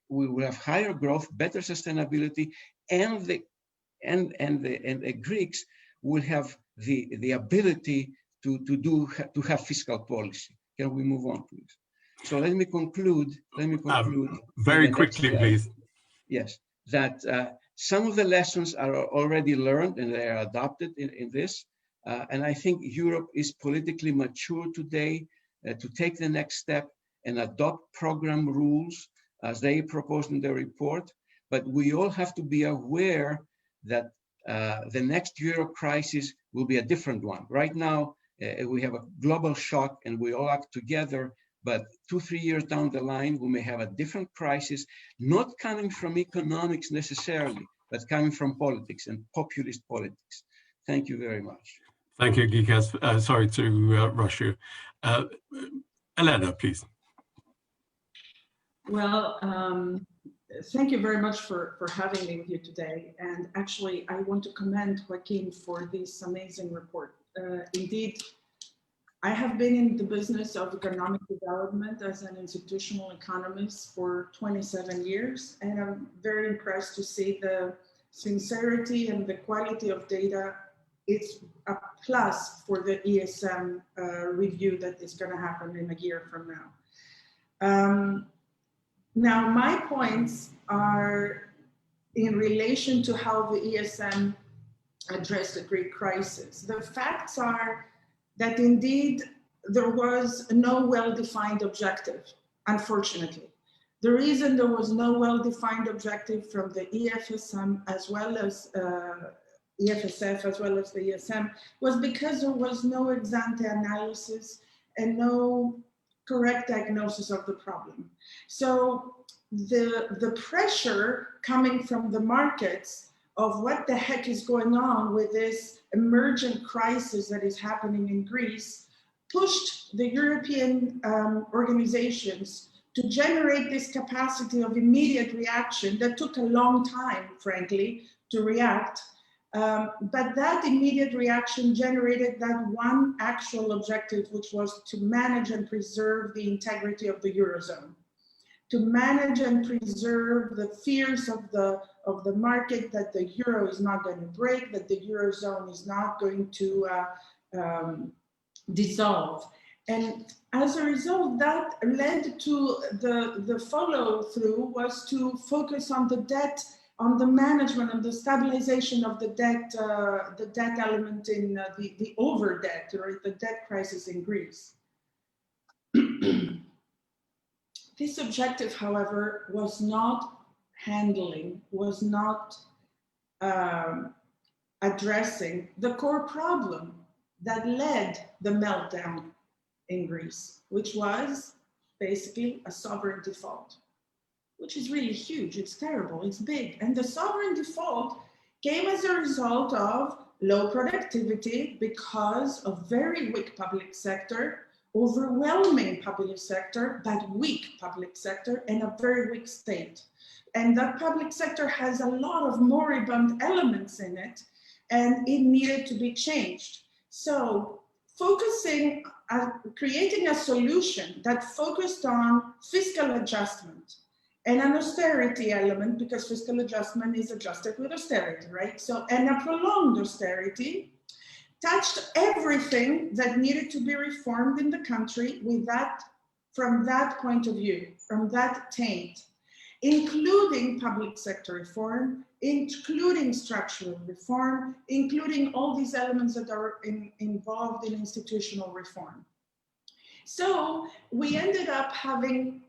E: we will have higher growth, better sustainability, and the Greeks will have the ability to have fiscal policy. Can we move on, please? So let me conclude.
A: Very quickly, please.
E: Yes, that some of the lessons are already learned and they are adopted in this. And I think Europe is politically mature today to take the next step and adopt program rules as they proposed in the report. But we all have to be aware that the next Euro crisis will be a different one. Right now, we have a global shock and we all act together, but 2-3 years down the line, we may have a different crisis, not coming from economics necessarily, but coming from politics and populist politics. Thank you very much.
A: Thank you, Gikas. Sorry to rush you. Elena, please.
F: Well, thank you very much for having me with you today. And actually, I want to commend Joaquín for this amazing report. Indeed, I have been in the business of economic development as an institutional economist for 27 years, and I'm very impressed to see the sincerity and the quality of data. It's a plus for the ESM review that is going to happen in a year from now. Now, my points are in relation to how the ESM addressed the Greek crisis. The facts are that indeed there was no well-defined objective, unfortunately. The reason there was no well-defined objective from the EFSM as well as EFSF as well as the ESM was because there was no ex-ante analysis and no correct diagnosis of the problem. So the pressure coming from the markets of what the heck is going on with this emergent crisis that is happening in Greece pushed the European organizations to generate this capacity of immediate reaction that took a long time, frankly, to react. But that immediate reaction generated that one actual objective, which was to manage and preserve the integrity of the Eurozone, to manage and preserve the fears of the market that the euro is not going to break, that the Eurozone is not going to dissolve. And as a result, that led to the follow through was to focus on the debt, on the management and the stabilization of the debt element in the over debt or the debt crisis in Greece. This objective, however, was not addressing the core problem that led the meltdown in Greece, which was basically a sovereign default, which is really huge, it's terrible, it's big. And the sovereign default came as a result of low productivity because of very weak public sector, overwhelming public sector, but weak public sector and a very weak state. And that public sector has a lot of moribund elements in it, and it needed to be changed. So focusing, creating a solution that focused on fiscal adjustment and an austerity element, because fiscal adjustment is adjusted with austerity, right? So, and a prolonged austerity touched everything that needed to be reformed in the country with that, from that point of view, from that taint, including public sector reform, including structural reform, including all these elements that are involved in institutional reform. So we ended up having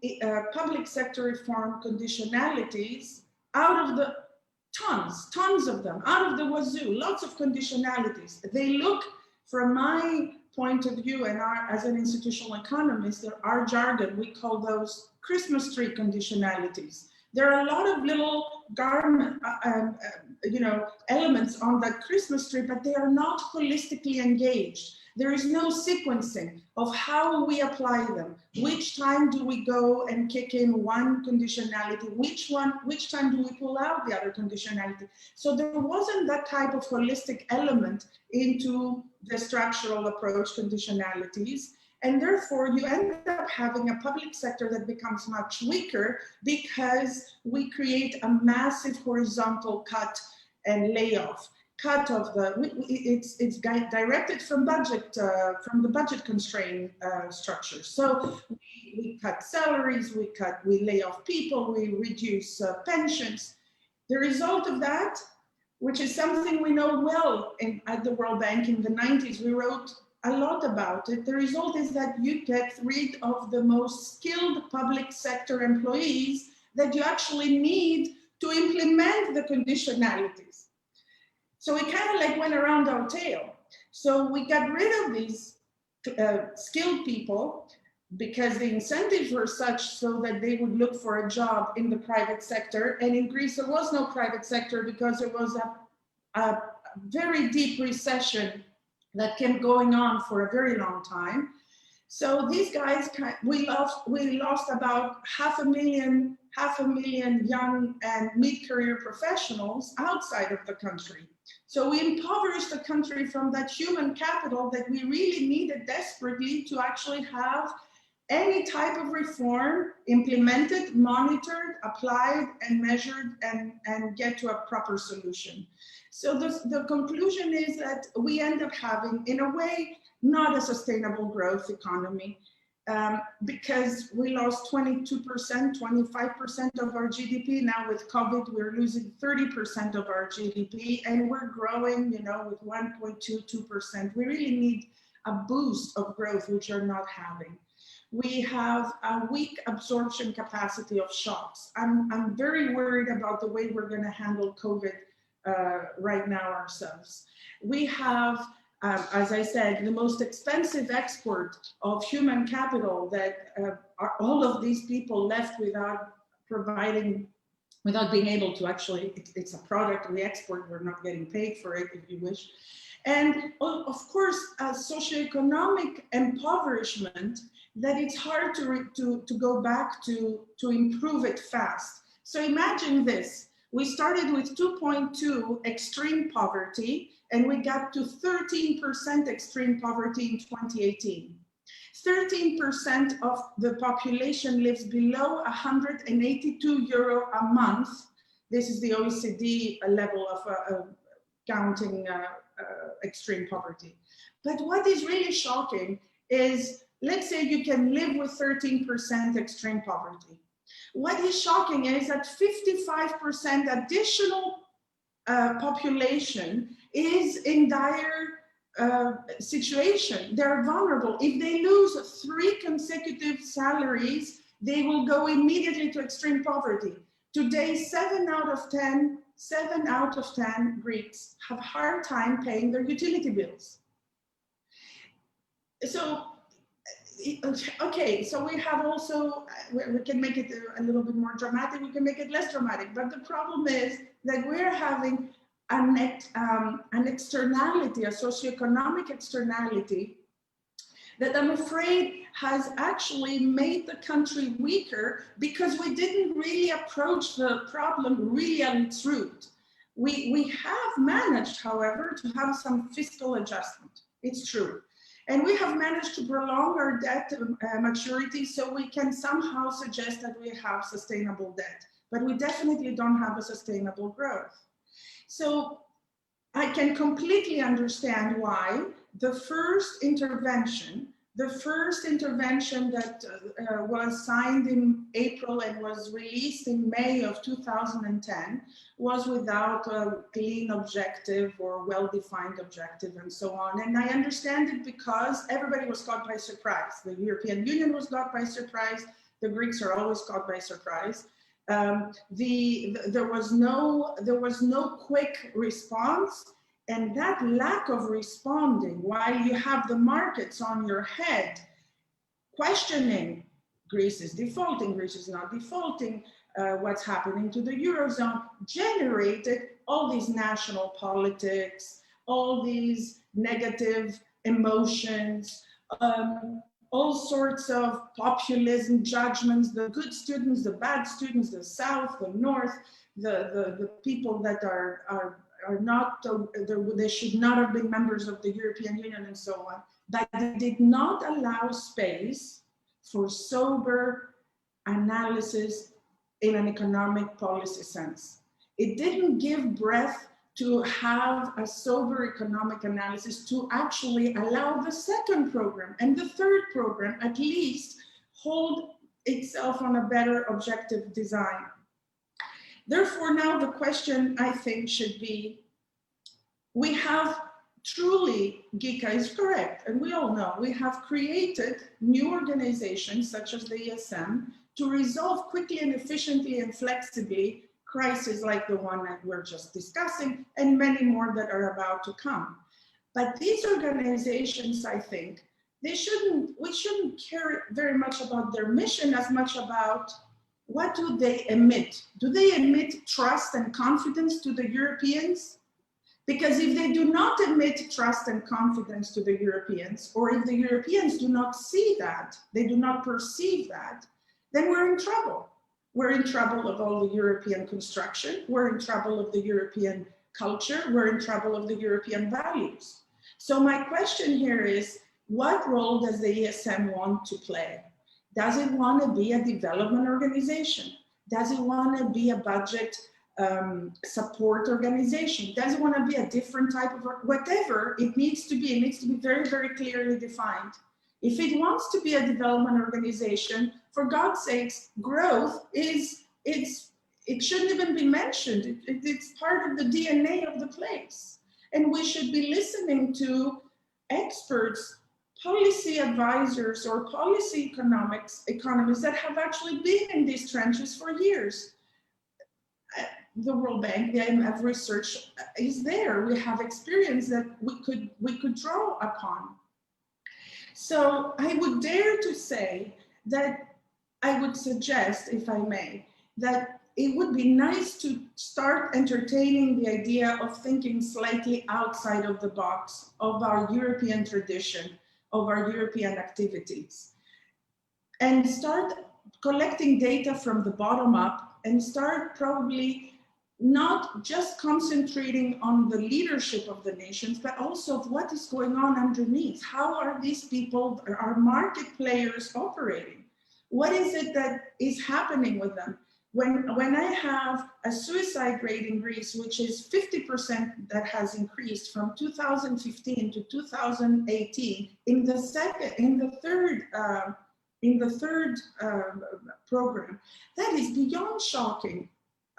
F: public sector reform conditionalities out of the tons of them, out of the wazoo, lots of conditionalities. They look, from my point of view, and as an institutional economist, our jargon, we call those Christmas tree conditionalities. There are a lot of little garment, elements on that Christmas tree, but they are not holistically engaged. There is no sequencing of how we apply them. Which time do we go and kick in one conditionality? Which time do we pull out the other conditionality? So there wasn't that type of holistic element into the structural approach conditionalities. And therefore, you end up having a public sector that becomes much weaker because we create a massive horizontal cut and layoff. Cut of the, it's directed from budget, from the budget constraint structure. So we cut salaries, we lay off people, we reduce pensions. The result of that, which is something we know well at the World Bank in the 90s, we wrote a lot about it. The result is that you get rid of the most skilled public sector employees that you actually need to implement the conditionalities. So we kind of like went around our tail. So we got rid of these skilled people because the incentives were such so that they would look for a job in the private sector. And in Greece, there was no private sector because there was a very deep recession that kept going on for a very long time. So these guys, we lost about half a million young and mid-career professionals outside of the country. So we impoverished the country from that human capital that we really needed desperately to actually have any type of reform implemented, monitored, applied, and measured, and get to a proper solution. So the conclusion is that we end up having, in a way, not a sustainable growth economy because we lost 22%, 25% of our GDP. Now with COVID, we're losing 30% of our GDP, and we're growing, you know, with 1.22%. We really need a boost of growth, which we're not having. We have a weak absorption capacity of shocks. I'm very worried about the way we're going to handle COVID right now ourselves. We have, as I said, the most expensive export of human capital that are all of these people left without providing, without being able to actually, it's a product we export, we're not getting paid for it, if you wish. And of course, a socioeconomic impoverishment that it's hard to go back to improve it fast. So imagine this. We started with 2.2 extreme poverty, and we got to 13% extreme poverty in 2018. 13% of the population lives below 182 euro a month. This is the OECD level of counting extreme poverty. But what is really shocking is, let's say you can live with 13% extreme poverty. What is shocking is that 55% additional population is in dire situation. They're vulnerable. If they lose 3 consecutive salaries, they will go immediately to extreme poverty. Today, 7 out of 10 Greeks have a hard time paying their utility bills. So, okay, so we have also, we can make it a little bit more dramatic, we can make it less dramatic, but the problem is that we're having an externality, a socioeconomic externality that I'm afraid has actually made the country weaker because we didn't really approach the problem really at its root. We have managed, however, to have some fiscal adjustment. It's true. And we have managed to prolong our debt maturity so we can somehow suggest that we have sustainable debt, but we definitely don't have a sustainable growth. So I can completely understand why the first intervention that was signed in April and was released in May of 2010 was without a clean objective or well-defined objective and so on. And I understand it because everybody was caught by surprise. The European Union was caught by surprise. The Greeks are always caught by surprise. There was no quick response. And that lack of responding while you have the markets on your head, questioning, Greece is defaulting, Greece is not defaulting, what's happening to the Eurozone, generated all these national politics, all these negative emotions, all sorts of populism, judgments, the good students, the bad students, the South, the North, the people that are not, they should not have been members of the European Union and so on. but it did not allow space for sober analysis in an economic policy sense. It didn't give breadth to have a sober economic analysis to actually allow the second program and the third program at least hold itself on a better objective design. Therefore, now the question I think should be, we have truly, Gika is correct, and we all know, we have created new organizations such as the ESM to resolve quickly and efficiently and flexibly crises like the one that we're just discussing, and many more that are about to come. But these organizations, I think, we shouldn't care very much about their mission as much about what do they emit? Do they emit trust and confidence to the Europeans? Because if they do not emit trust and confidence to the Europeans, or if the Europeans do not see that, they do not perceive that, then we're in trouble. We're in trouble of all the European construction. We're in trouble of the European culture. We're in trouble of the European values. So my question here is, what role does the ESM want to play? Does it want to be a development organization? Does it want to be a budget support organization? Does it want to be a different type of, whatever it needs to be? It needs to be very, very clearly defined. If it wants to be a development organization, for God's sakes, growth it shouldn't even be mentioned. It's part of the DNA of the place. And we should be listening to experts, policy advisors, or policy economists that have actually been in these trenches for years. The World Bank, the IMF research is there. We have experience that we could draw upon. So I would dare to say that I would suggest, if I may, that it would be nice to start entertaining the idea of thinking slightly outside of the box of our European tradition, of our European activities, and start collecting data from the bottom up, and start probably not just concentrating on the leadership of the nations, but also of what is going on underneath. How are these people, our market players, operating? What is it that is happening with them? When I have a suicide rate in Greece, which is 50% that has increased from 2015 to 2018, in the third program, that is beyond shocking.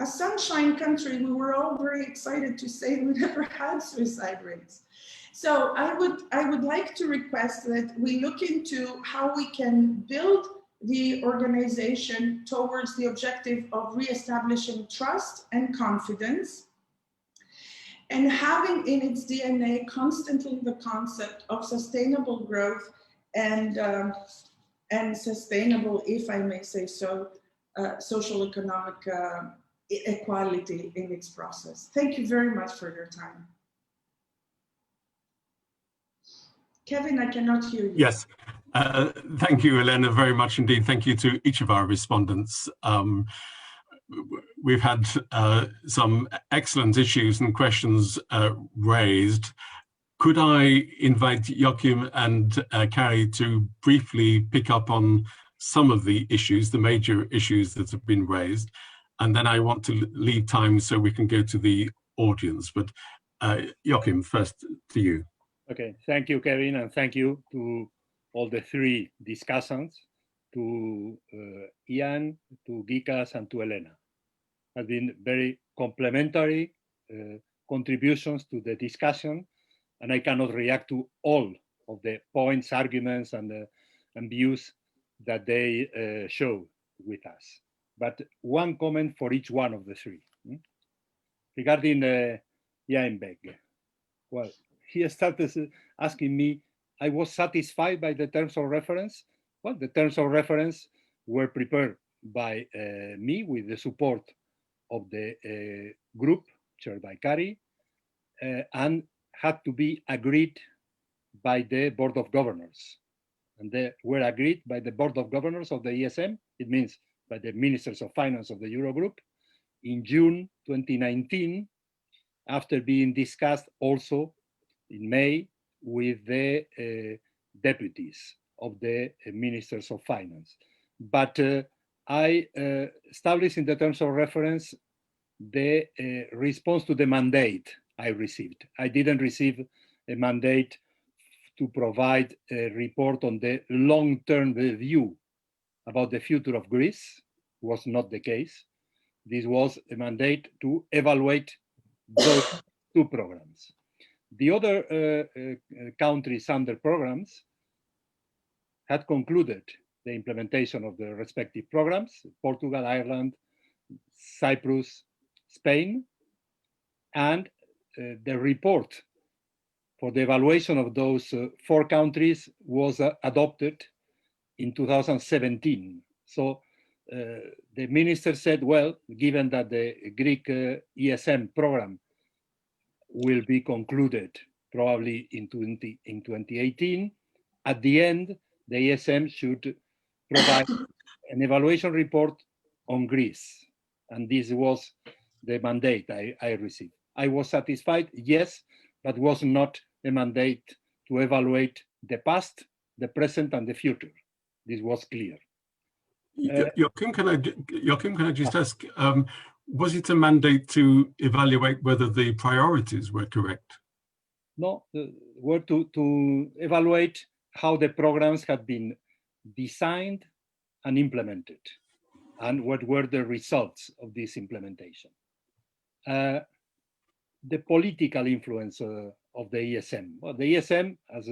F: A sunshine country, we were all very excited to say we never had suicide rates. So I would like to request that we look into how we can build the organization towards the objective of reestablishing trust and confidence, and having in its DNA constantly the concept of sustainable growth and sustainable, if I may say so, social economic equality in its process. Thank you very much for your time. Kevin, I cannot hear you.
A: Yes. Thank you, Elena, very much indeed. Thank you to each of our respondents. We've had some excellent issues and questions raised. Could I invite Joaquín and Kari to briefly pick up on some of the issues, the major issues that have been raised, and then I want to leave time so we can go to the audience. But Joaquín, first to you.
B: Okay, thank you, Kevin, and thank you to all the three discussants, to Iain, to Gikas, and to Elena. Have been very complementary contributions to the discussion, and I cannot react to all of the points, arguments, and views that they show with us. But one comment for each one of the three. Regarding Iain Begg. Well, he started asking me, I was satisfied by the terms of reference. Well, the terms of reference were prepared by me with the support of the group chaired by Kari, and had to be agreed by the Board of Governors. And they were agreed by the Board of Governors of the ESM. It means by the Ministers of Finance of the Eurogroup in June 2019, after being discussed also in May with the deputies of the ministers of finance. But I established in the terms of reference the response to the mandate I received. I didn't receive a mandate to provide a report on the long-term view about the future of Greece. Was not the case. This was a mandate to evaluate those two programs. The other countries under programs had concluded the implementation of the respective programs: Portugal, Ireland, Cyprus, Spain, and the report for the evaluation of those 4 countries was adopted in 2017. So the minister said, well, given that the Greek ESM program will be concluded probably in 2018, at the end, the ESM should provide an evaluation report on Greece. And this was the mandate I received. I was satisfied, yes, but was not a mandate to evaluate the past, the present, and the future. This was clear.
A: Joaquín, can I just ask, was it a mandate to evaluate whether the priorities were correct?
B: No, were to evaluate how the programs had been designed and implemented, and what were the results of this implementation. The political influence of the ESM. Well, the ESM, as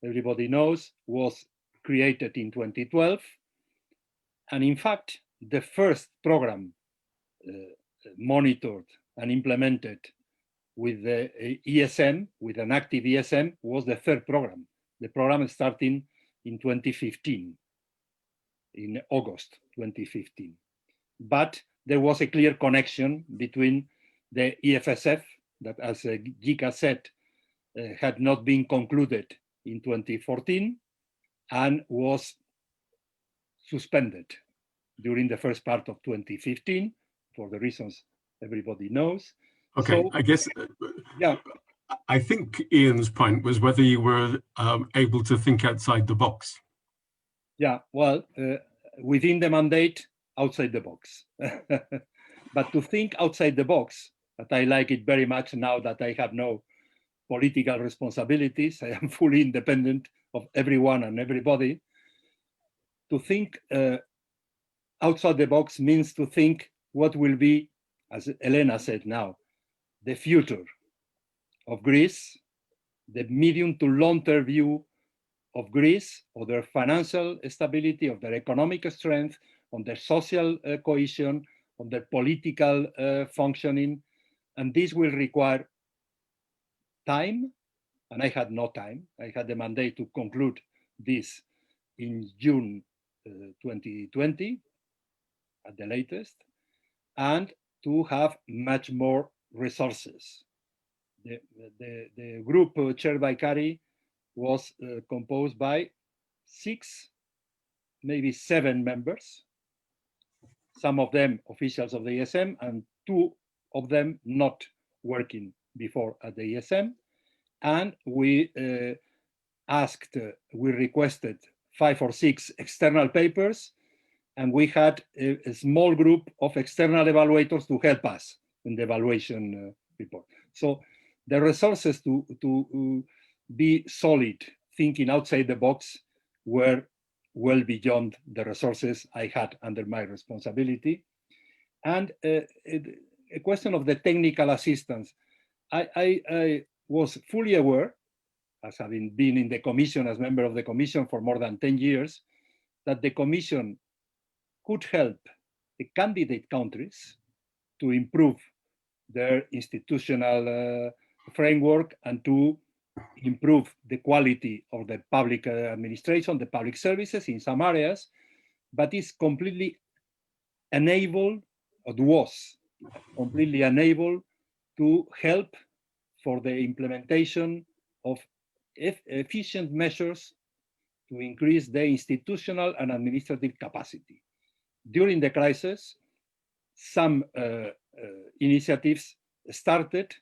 B: everybody knows, was created in 2012. And in fact, the first program monitored and implemented with the ESM, with an active ESM, was the third program. The program starting in 2015, in August 2015. But there was a clear connection between the EFSF, that, as Gikas said, had not been concluded in 2014 and was suspended during the first part of 2015 for the reasons everybody knows.
A: Okay, so, I guess, yeah. I think Iain's point was whether you were able to think outside the box.
B: Yeah, well, within the mandate, outside the box. But to think outside the box, but I like it very much now that I have no political responsibilities. I am fully independent of everyone and everybody. To think outside the box means to think what will be, as Elena said now, the future of Greece, the medium to long-term view of Greece, of their financial stability, of their economic strength, on their social cohesion, on their political functioning. And this will require time, and I had no time. I had the mandate to conclude this in June 2020 at the latest, and to have much more resources. The group chaired by Kari was composed by 6, maybe 7 members, some of them officials of the ESM and 2 of them not working before at the ESM. And we requested 5 or 6 external papers, and we had a small group of external evaluators to help us in the evaluation report. So the resources to be solid, thinking outside the box, were well beyond the resources I had under my responsibility. And a question of the technical assistance. I was fully aware, as having been in the commission, as member of the commission for more than 10 years, that the commission could help the candidate countries to improve their institutional framework and to improve the quality of the public administration, the public services in some areas, but is completely unable, or was completely unable to help for the implementation of efficient measures to increase the institutional and administrative capacity. During the crisis, some initiatives started,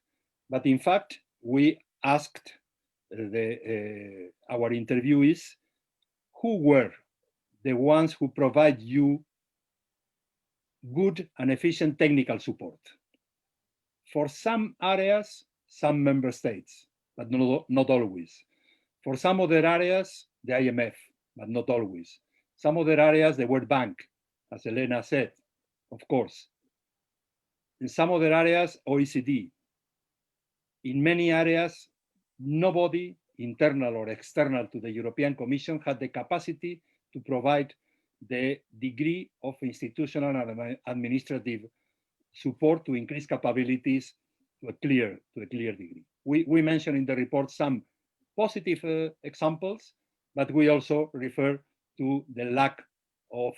B: but in fact, we asked our interviewees, who were the ones who provide you good and efficient technical support. For some areas, some member states, but not always. For some other areas, the IMF, but not always. Some other areas, the World Bank, as Elena said, of course. In some other areas, OECD. In many areas, nobody, internal or external to the European Commission, had the capacity to provide the degree of institutional and administrative support to increase capabilities to a clear degree. We mention in the report some positive examples, but we also refer to the lack of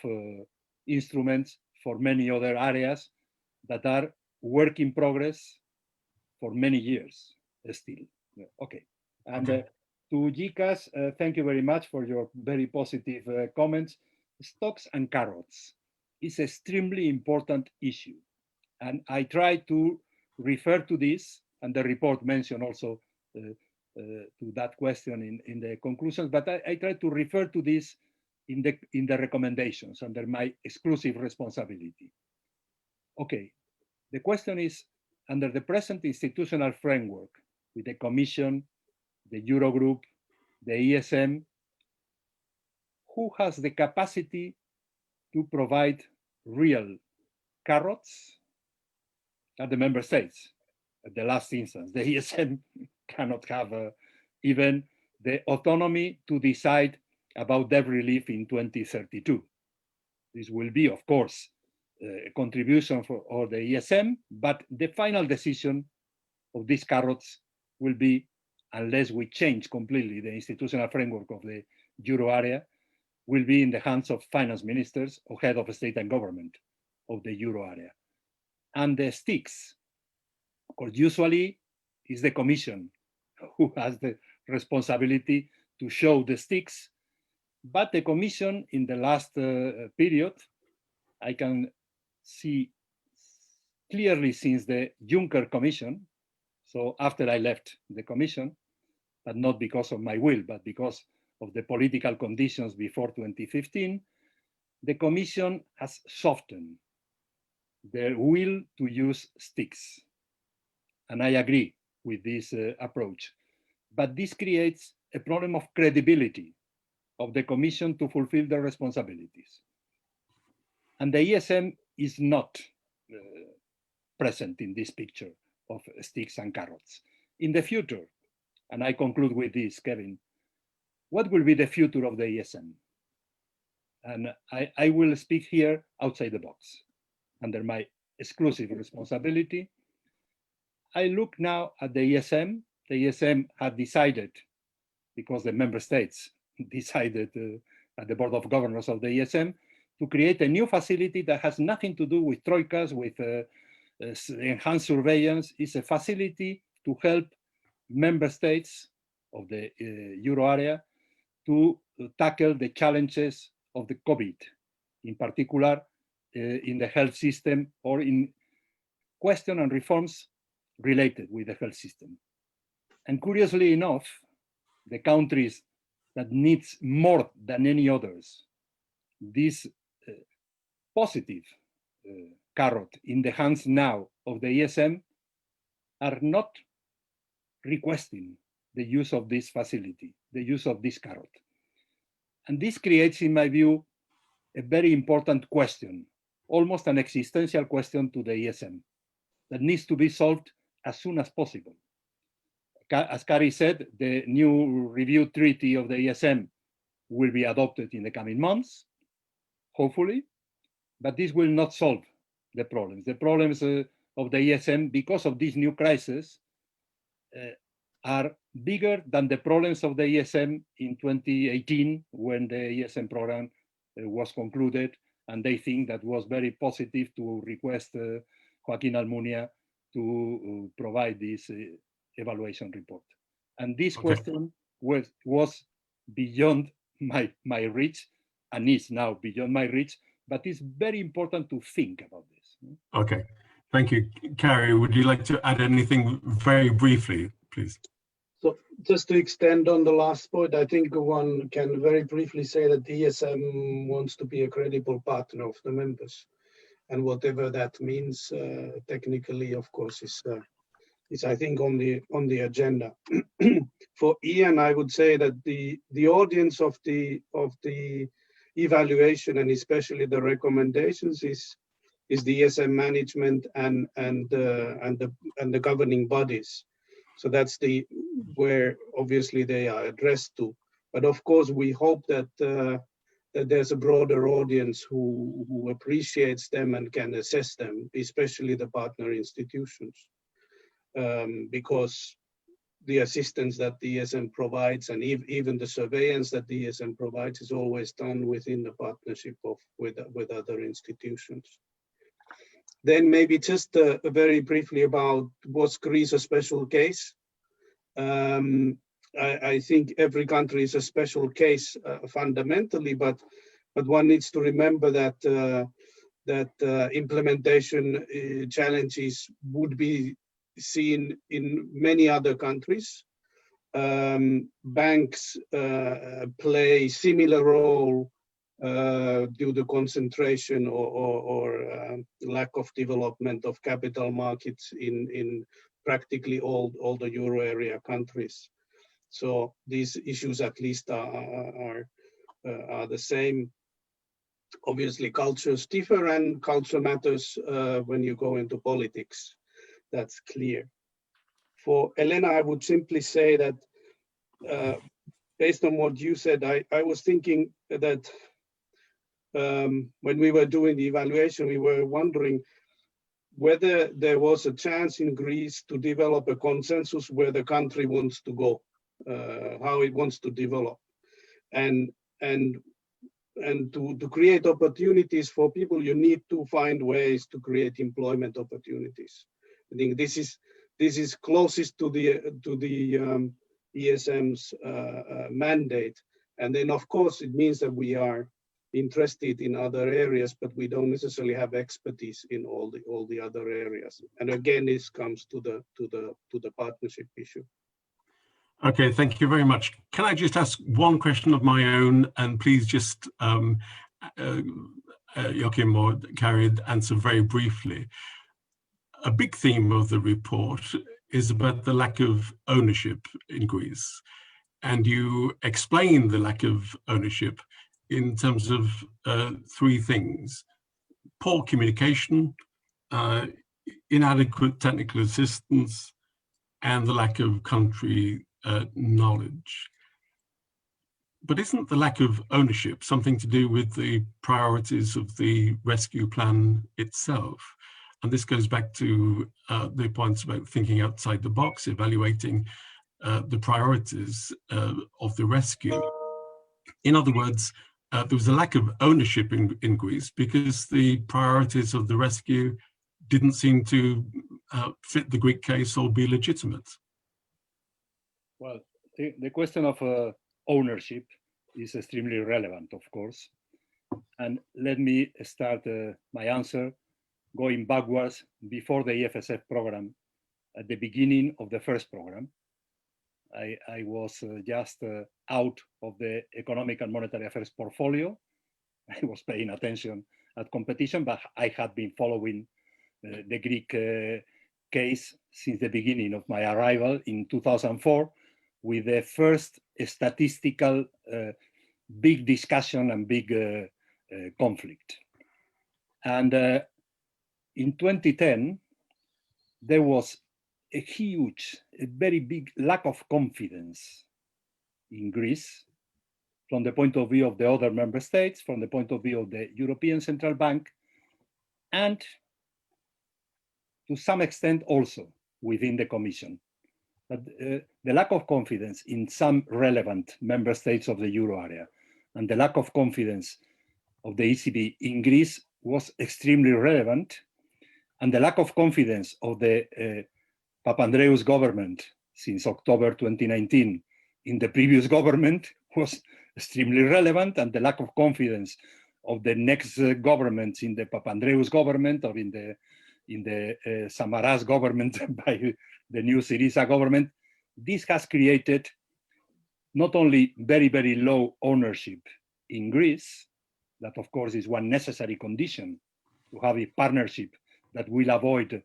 B: instruments for many other areas that are work in progress for many years still. Okay. And to Gikas, thank you very much for your very positive comments. Stocks and carrots is an extremely important issue. And I try to refer to this, and the report mentioned also to that question in the conclusions, but I try to refer to this in the recommendations under my exclusive responsibility. Okay, the question is, under the present institutional framework with the Commission, the Eurogroup, the ESM, who has the capacity to provide real carrots? At the member states. At the last instance, the ESM cannot have even the autonomy to decide about debt relief in 2032. This will be, of course, a contribution for the ESM, but the final decision of these carrots will be, unless we change completely the institutional framework of the Euro area, will be in the hands of finance ministers or head of state and government of the Euro area. And the sticks, of course, usually is the Commission who has the responsibility to show the sticks, but the Commission in the last period, I can see clearly since the Juncker Commission, so after I left the Commission, but not because of my will, but because of the political conditions before 2015, the Commission has softened their will to use sticks. And I agree with this approach. But this creates a problem of credibility of the Commission to fulfill their responsibilities. And the ESM is not present in this picture of sticks and carrots. In the future, and I conclude with this, Kevin, what will be the future of the ESM? And I will speak here outside the box, under my exclusive responsibility. I look now at the ESM. The ESM had decided, because the member states decided at the Board of Governors of the ESM, to create a new facility that has nothing to do with troikas, with enhanced surveillance. It's a facility to help member states of the Euro area to tackle the challenges of the COVID, in particular in the health system or in question and reforms related with the health system. And curiously enough, the countries that needs more than any others this positive carrot in the hands now of the ESM are not requesting the use of this facility, the use of this carrot. And this creates, in my view, a very important question, almost an existential question to the ESM that needs to be solved as soon as possible. As Kari said, the new review treaty of the ESM will be adopted in the coming months, hopefully, but this will not solve the problems. The problems of the ESM, because of this new crisis, are bigger than the problems of the ESM in 2018, when the ESM program was concluded, and they think that was very positive to request Joaquín Almunia to provide this evaluation report. And this question was beyond my reach, and is now beyond my reach, but it's very important to think about this.
A: Okay, thank you. Kari, would you like to add anything very briefly, please?
C: So just to extend on the last point, I think one can very briefly say that the ESM wants to be a credible partner of the members, and whatever that means technically, of course, is I think on the agenda. For Iain, I would say that the audience of the evaluation and especially the recommendations is the ESM management and the governing bodies. So that's where obviously they are addressed to. But of course, we hope that that there's a broader audience who appreciates them and can assess them, especially the partner institutions, because the assistance that the ESM provides and even the surveillance that the ESM provides is always done within the partnership with other institutions. Then maybe just very briefly about, was Greece a special case? I think every country is a special case fundamentally, but one needs to remember that implementation challenges would be seen in many other countries. Banks play similar role due to concentration or lack of development of capital markets in practically all the euro area countries. So these issues at least are the same. Obviously cultures differ and culture matters when you go into politics. That's clear. For Elena, I would simply say that based on what you said, I was thinking that when we were doing the evaluation, we were wondering whether there was a chance in Greece to develop a consensus where the country wants to go, how it wants to develop, and to create opportunities for people, you need to find ways to create employment opportunities. I think this is closest to the ESM's mandate, and then of course it means that we are interested in other areas, but we don't necessarily have expertise in all the other areas. And again, this comes to the partnership issue.
A: Okay, thank you very much. Can I just ask one question of my own, and please just Joaquín or Kari answer very briefly. A big theme of the report is about the lack of ownership in Greece, and you explain the lack of ownership in terms of three things: poor communication, inadequate technical assistance, and the lack of country knowledge. But isn't the lack of ownership something to do with the priorities of the rescue plan itself? And this goes back to the points about thinking outside the box, evaluating the priorities of the rescue. In other words, there was a lack of ownership in Greece because the priorities of the rescue didn't seem to fit the Greek case or be legitimate.
B: Well, the question of ownership is extremely relevant, of course. And let me start my answer going backwards before the EFSF program. At the beginning of the first program, I was just out of the economic and monetary affairs portfolio. I was paying attention at competition, but I had been following the Greek case since the beginning of my arrival in 2004, with the first statistical big discussion and big conflict. And in 2010, there was a very big lack of confidence in Greece from the point of view of the other member states, from the point of view of the European Central Bank, and to some extent also within the Commission. But the lack of confidence in some relevant member states of the euro area and the lack of confidence of the ECB in Greece was extremely relevant, and the lack of confidence of the Papandreou's government since October 2019 in the previous government was extremely relevant, and the lack of confidence of the next governments in the Papandreou's government or in the Samaras government by the new Syriza government this has created not only very, very low ownership in Greece, that of course is one necessary condition to have a partnership that will avoid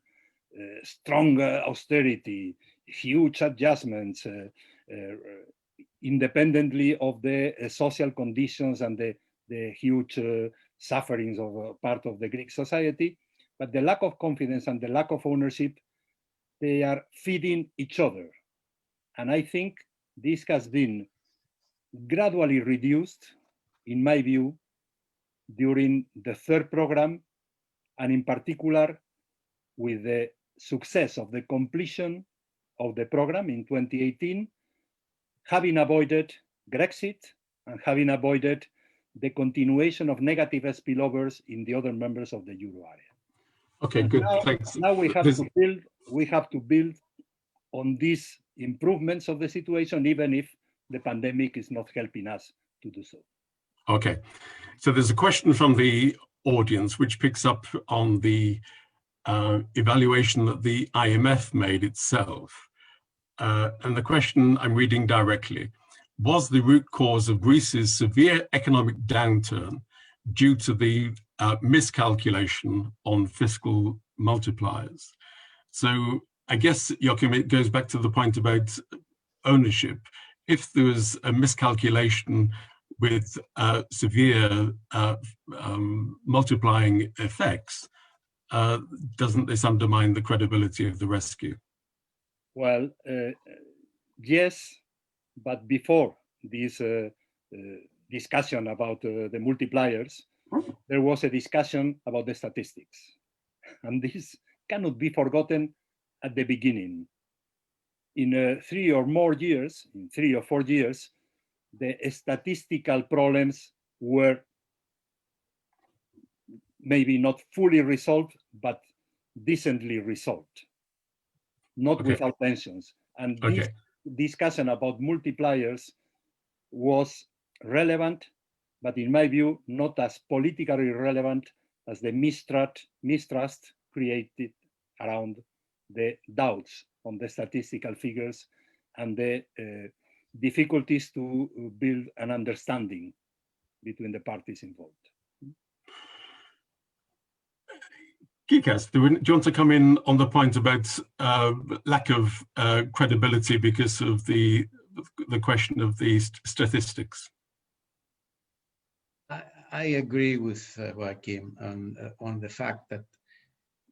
B: strong austerity, huge adjustments, independently of the social conditions and the huge sufferings of part of the Greek society. But the lack of confidence and the lack of ownership, they are feeding each other. And I think this has been gradually reduced, in my view, during the third program, and in particular with the success of the completion of the program in 2018, having avoided Grexit and having avoided the continuation of negative spillovers in the other members of the euro area.
A: Okay, good, thanks.
B: Now we have to build on these improvements of the situation, even if the pandemic is not helping us to do so.
A: Okay, so there's a question from the audience which picks up on the evaluation that the IMF made itself. And the question I'm reading directly: was the root cause of Greece's severe economic downturn due to the miscalculation on fiscal multipliers? So I guess, Joaquín, it goes back to the point about ownership. If there was a miscalculation with severe multiplying effects, doesn't this undermine the credibility of the rescue?
B: Well, yes, but before this discussion about the multipliers, there was a discussion about the statistics. And this cannot be forgotten at the beginning. In 3 or 4 years, the statistical problems were maybe not fully resolved, but decently resolved, not without tensions. And this discussion about multipliers was relevant, but in my view, not as politically relevant as the mistrust created around the doubts on the statistical figures and the difficulties to build an understanding between the parties involved.
A: Gikas, do you want to come in on the point about lack of credibility because of the question of the statistics?
E: I agree with Joaquín on the fact that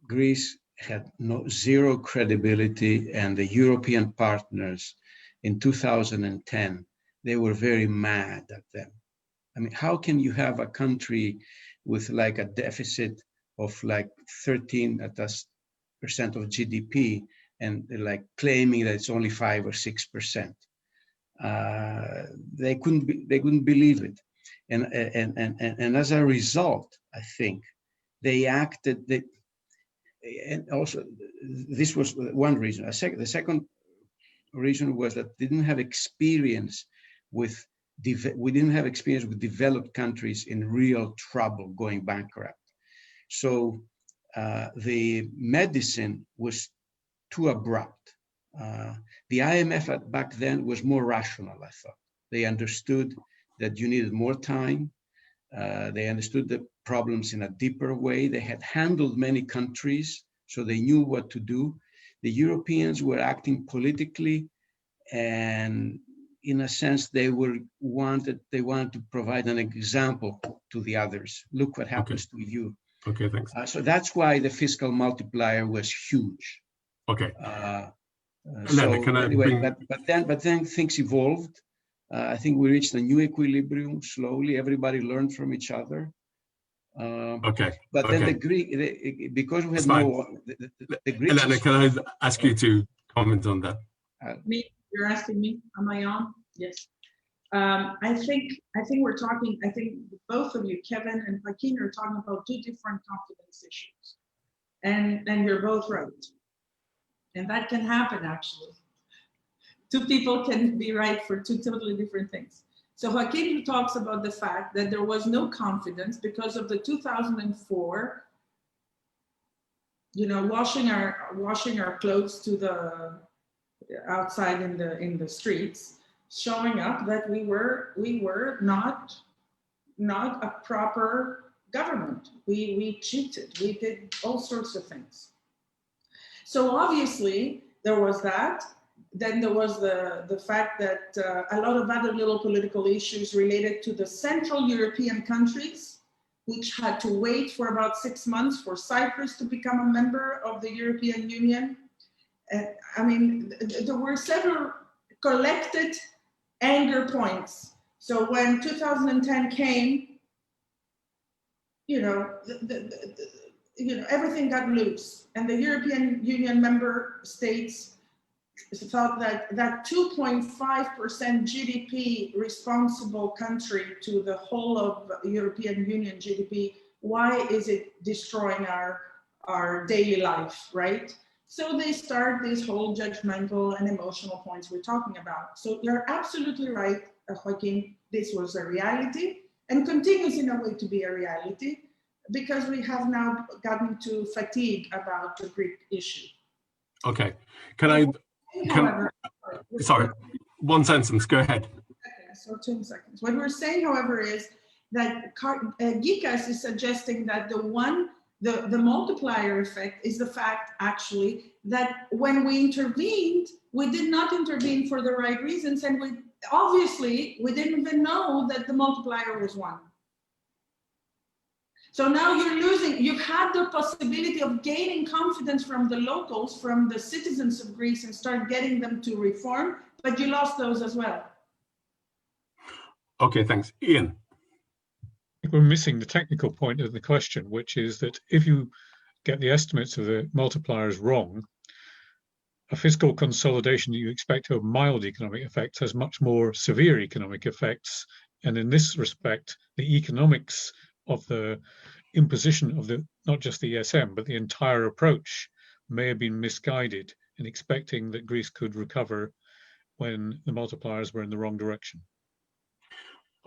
E: Greece had zero credibility, and the European partners in 2010, they were very mad at them. I mean, how can you have a country with like a deficit of like 13% of GDP and like claiming that it's only 5 or 6%? They couldn't believe it, and as a result, I think they acted. And also, this was one reason. The second reason was that they didn't have experience with developed countries in real trouble going bankrupt. So the medicine was too abrupt. The IMF back then was more rational, I thought. They understood that you needed more time. They understood the problems in a deeper way. They had handled many countries, so they knew what to do. The Europeans were acting politically, and in a sense, they wanted to provide an example to the others. Look what happens to you.
A: Okay, thanks.
E: So that's why the fiscal multiplier was huge.
A: Okay.
E: But then things evolved. I think we reached a new equilibrium slowly. Everybody learned from each other. But then the Greek, because we had the Greeks.
A: Elena, can I ask you to comment on that?
F: Me? You're asking me? Am I on? Yes. I think we're talking. I think both of you, Kevin and Joaquín, are talking about two different confidence issues, and you're both right. And that can happen actually. Two people can be right for two totally different things. So Joaquín talks about the fact that there was no confidence because of the 2004, washing our clothes to outside in the streets, showing up that we were not a proper government. We cheated. We did all sorts of things. So obviously there was that. Then there was the fact that a lot of other little political issues related to the Central European countries, which had to wait for about 6 months for Cyprus to become a member of the European Union. I mean, there were several collected anger points. So when 2010 came, everything got loose, and the European Union member states thought that 2.5% GDP responsible country to the whole of European Union GDP, why is it destroying our daily life, right? So they start these whole judgmental and emotional points we're talking about. So you're absolutely right, Joaquín, this was a reality and continues in a way to be a reality because we have now gotten to fatigue about the Greek issue.
A: Okay, sorry, one sentence, go ahead.
F: Okay, so 2 seconds. What we're saying, however, is that Gikas is suggesting that the multiplier effect is the fact, actually, that when we intervened, we did not intervene for the right reasons, and we didn't even know that the multiplier was 1. So now you've had the possibility of gaining confidence from the locals, from the citizens of Greece, and start getting them to reform, but you lost those as well.
A: Okay, thanks. Iain.
D: I think we're missing the technical point of the question, which is that if you get the estimates of the multipliers wrong, a fiscal consolidation that you expect to have mild economic effects has much more severe economic effects. And in this respect, the economics of the imposition of not just the ESM, but the entire approach may have been misguided in expecting that Greece could recover when the multipliers were in the wrong direction.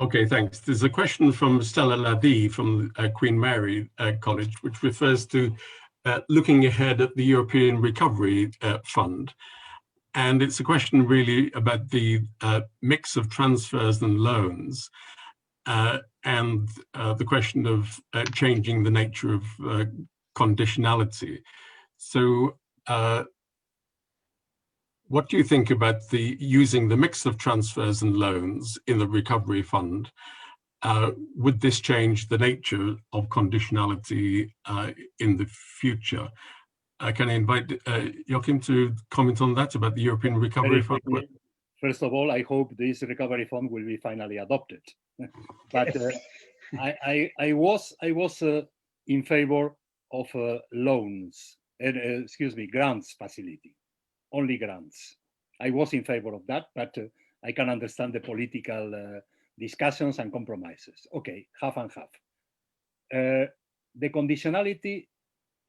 A: Okay, thanks. There's a question from Stella Ladie from Queen Mary College, which refers to looking ahead at the European Recovery Fund. And it's a question really about the mix of transfers and loans, and the question of changing the nature of conditionality. So what do you think about using the mix of transfers and loans in the recovery fund? Would this change the nature of conditionality in the future? Can I invite Joaquín to comment on that about the European Recovery Fund?
B: First of all, I hope this recovery fund will be finally adopted. But I was in favor of loans, grants facility, only grants. I was in favor of that, but I can understand the political discussions and compromises. Okay, half and half. The conditionality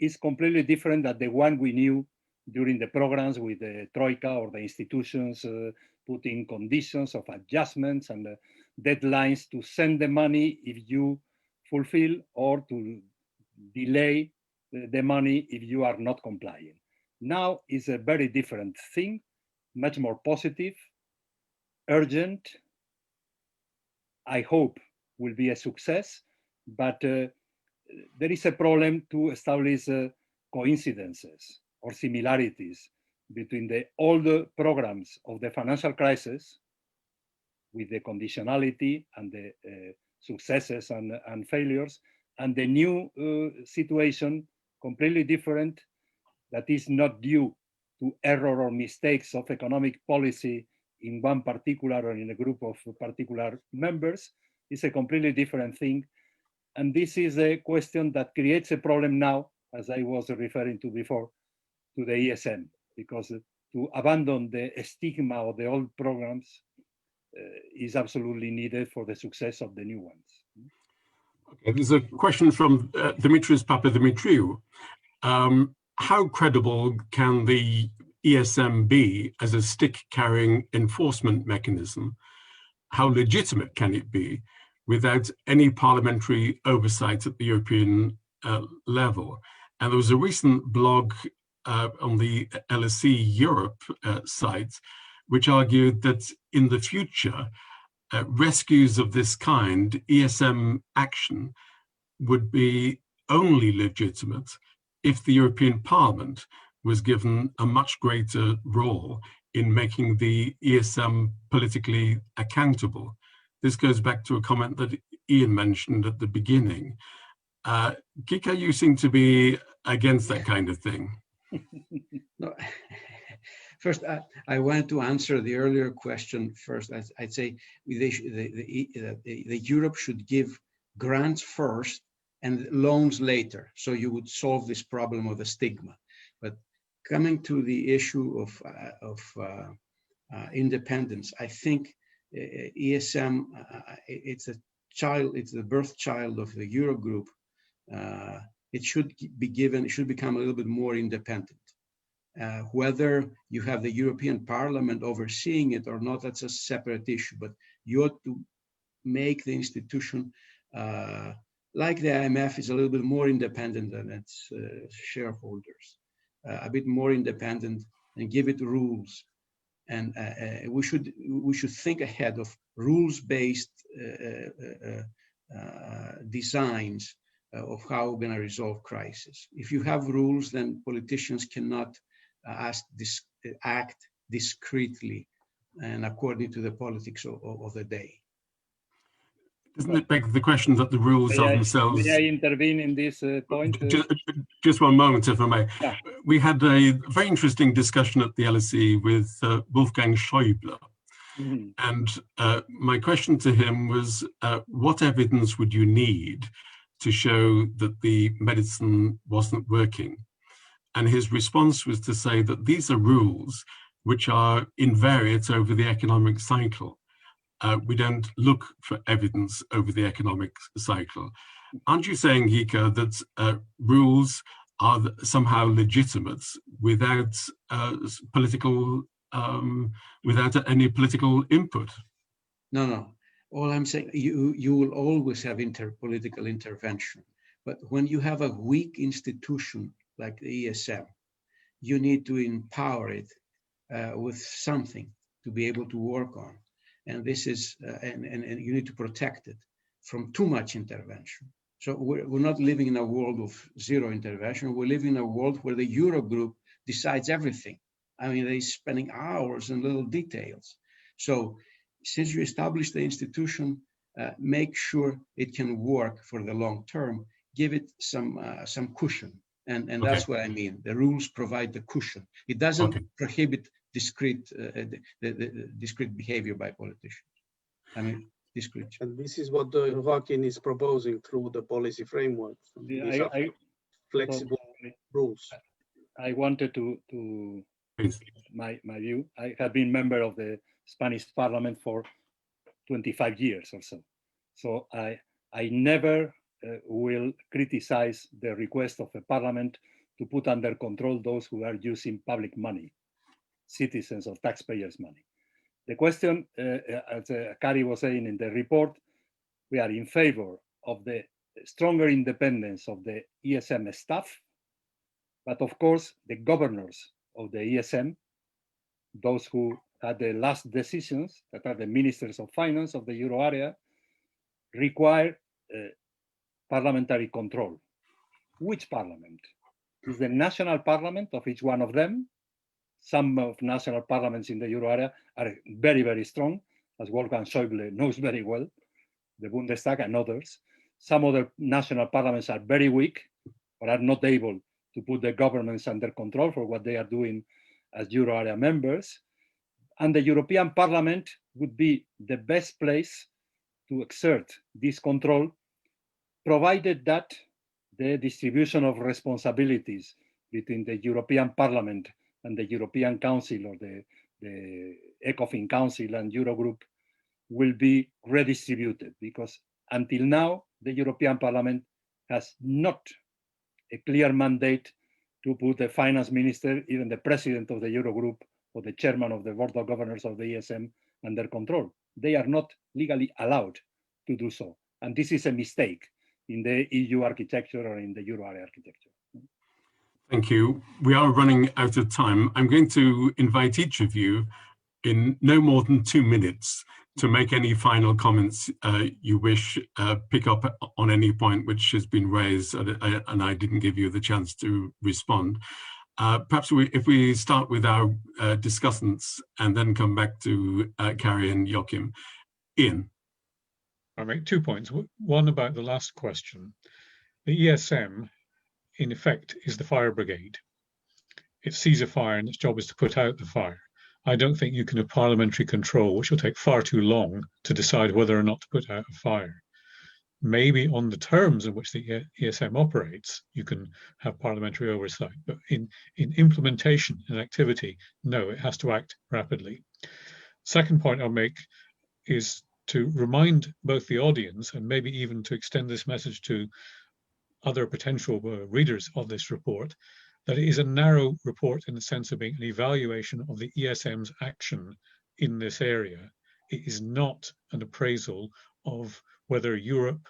B: is completely different than the one we knew during the programs with the Troika or the institutions putting conditions of adjustments and deadlines to send the money if you fulfill or to delay the money if you are not complying. Now is a very different thing, much more positive, urgent. I hope will be a success, but there is a problem to establish coincidences or similarities between the older programs of the financial crisis with the conditionality and the successes and failures, and the new situation, completely different, that is not due to error or mistakes of economic policy in one particular or in a group of particular members. Is a completely different thing. And this is a question that creates a problem now, as I was referring to before, to the ESM, because to abandon the stigma of the old programs is absolutely needed for the success of the new ones.
A: Okay, there's a question from Dimitris Papadimitriou. How credible can the ESM be as a stick-carrying enforcement mechanism? How legitimate can it be without any parliamentary oversight at the European level? And there was a recent blog on the LSE Europe site, which argued that in the future, rescues of this kind, ESM action, would be only legitimate if the European Parliament was given a much greater role in making the ESM politically accountable. This goes back to a comment that Iain mentioned at the beginning. Gika, you seem to be against that kind of thing.
E: No. First, I wanted to answer the earlier question first. I'd say the Europe should give grants first and loans later, so you would solve this problem of the stigma. But coming to the issue of independence, I think ESM, it's the birth child of the Eurogroup. It should become a little bit more independent. Whether you have the European Parliament overseeing it or not, that's a separate issue, but you ought to make the institution, like the IMF, is a little bit more independent than its shareholders, a bit more independent, and give it rules. And we should think ahead of rules-based designs of how we're going to resolve crisis. If you have rules, then politicians cannot act discreetly and according to the politics of the day.
A: Doesn't it beg the question that the rules are themselves...
B: May I intervene in this point?
A: Just one moment, if I may.
B: Yeah.
A: We had a very interesting discussion at the LSE with Wolfgang Schäuble.
B: Mm-hmm.
A: And my question to him was, what evidence would you need to show that the medicine wasn't working? And his response was to say that these are rules which are invariant over the economic cycle. We don't look for evidence over the economic cycle. Aren't you saying, Gika, that rules are somehow legitimate without without any political input?
E: No. All I'm saying, you will always have political intervention. But when you have a weak institution like the ESM, you need to empower it with something to be able to work on. And this is, and you need to protect it from too much intervention. So we're not living in a world of zero intervention. We're living in a world where the Eurogroup decides everything. I mean, they're spending hours on little details. So since you establish the institution, make sure it can work for the long term, give it some cushion. And okay. That's what I mean. The rules provide the cushion. It doesn't prohibit discrete behavior by politicians. I mean, discrete.
C: And this is what Joaquín is proposing through the policy framework. Flexible rules.
B: I wanted to my view. I have been member of the Spanish Parliament for 25 years or so. So I never will criticize the request of the Parliament to put under control those who are using public money, citizens or taxpayers' money. The question, as Kari was saying in the report, we are in favor of the stronger independence of the ESM staff, but of course, the governors of the ESM, those who had the last decisions, that are the ministers of finance of the Euro area, require parliamentary control. Which parliament? Is the national parliament of each one of them? Some of national parliaments in the Euro area are very, very strong, as Wolfgang Schäuble knows very well, the Bundestag and others. Some other national parliaments are very weak or are not able to put the governments under control for what they are doing as Euro area members. And the European Parliament would be the best place to exert this control, provided that the distribution of responsibilities between the European Parliament and the European Council or the ECOFIN Council and Eurogroup will be redistributed, because until now, the European Parliament has not a clear mandate to put the finance minister, even the president of the Eurogroup or the chairman of the board of governors of the ESM under control. They are not legally allowed to do so. And this is a mistake in the EU architecture or in the Euro area architecture.
A: Thank you. We are running out of time. I'm going to invite each of you in no more than 2 minutes to make any final comments you wish, pick up on any point which has been raised and I didn't give you the chance to respond. Perhaps if we start with our discussants and then come back to Kari and Joaquín. Iain.
D: I'll make 2 points. One about the last question. The ESM, in effect, is the fire brigade. It sees a fire and its job is to put out the fire. I don't think you can have parliamentary control, which will take far too long to decide whether or not to put out a fire. Maybe on the terms in which the ESM operates, you can have parliamentary oversight, but in implementation and activity, no, it has to act rapidly. Second point I'll make is to remind both the audience and maybe even to extend this message to other potential readers of this report, that it is a narrow report in the sense of being an evaluation of the ESM's action in this area. It is not an appraisal of whether Europe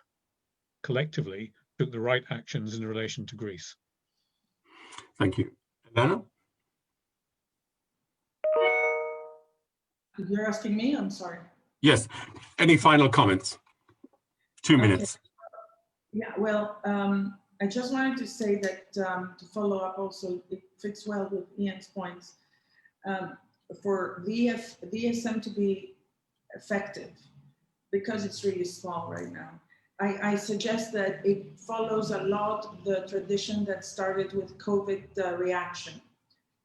D: collectively took the right actions in relation to Greece.
A: Thank you. Elena?
F: You're asking me? I'm sorry.
A: Yes. Any final comments? 2 minutes.
F: Yeah, well, I just wanted to say that to follow up also, it fits well with Iain's points. For the ESM to be effective, because it's really small right now, I suggest that it follows a lot the tradition that started with COVID reaction.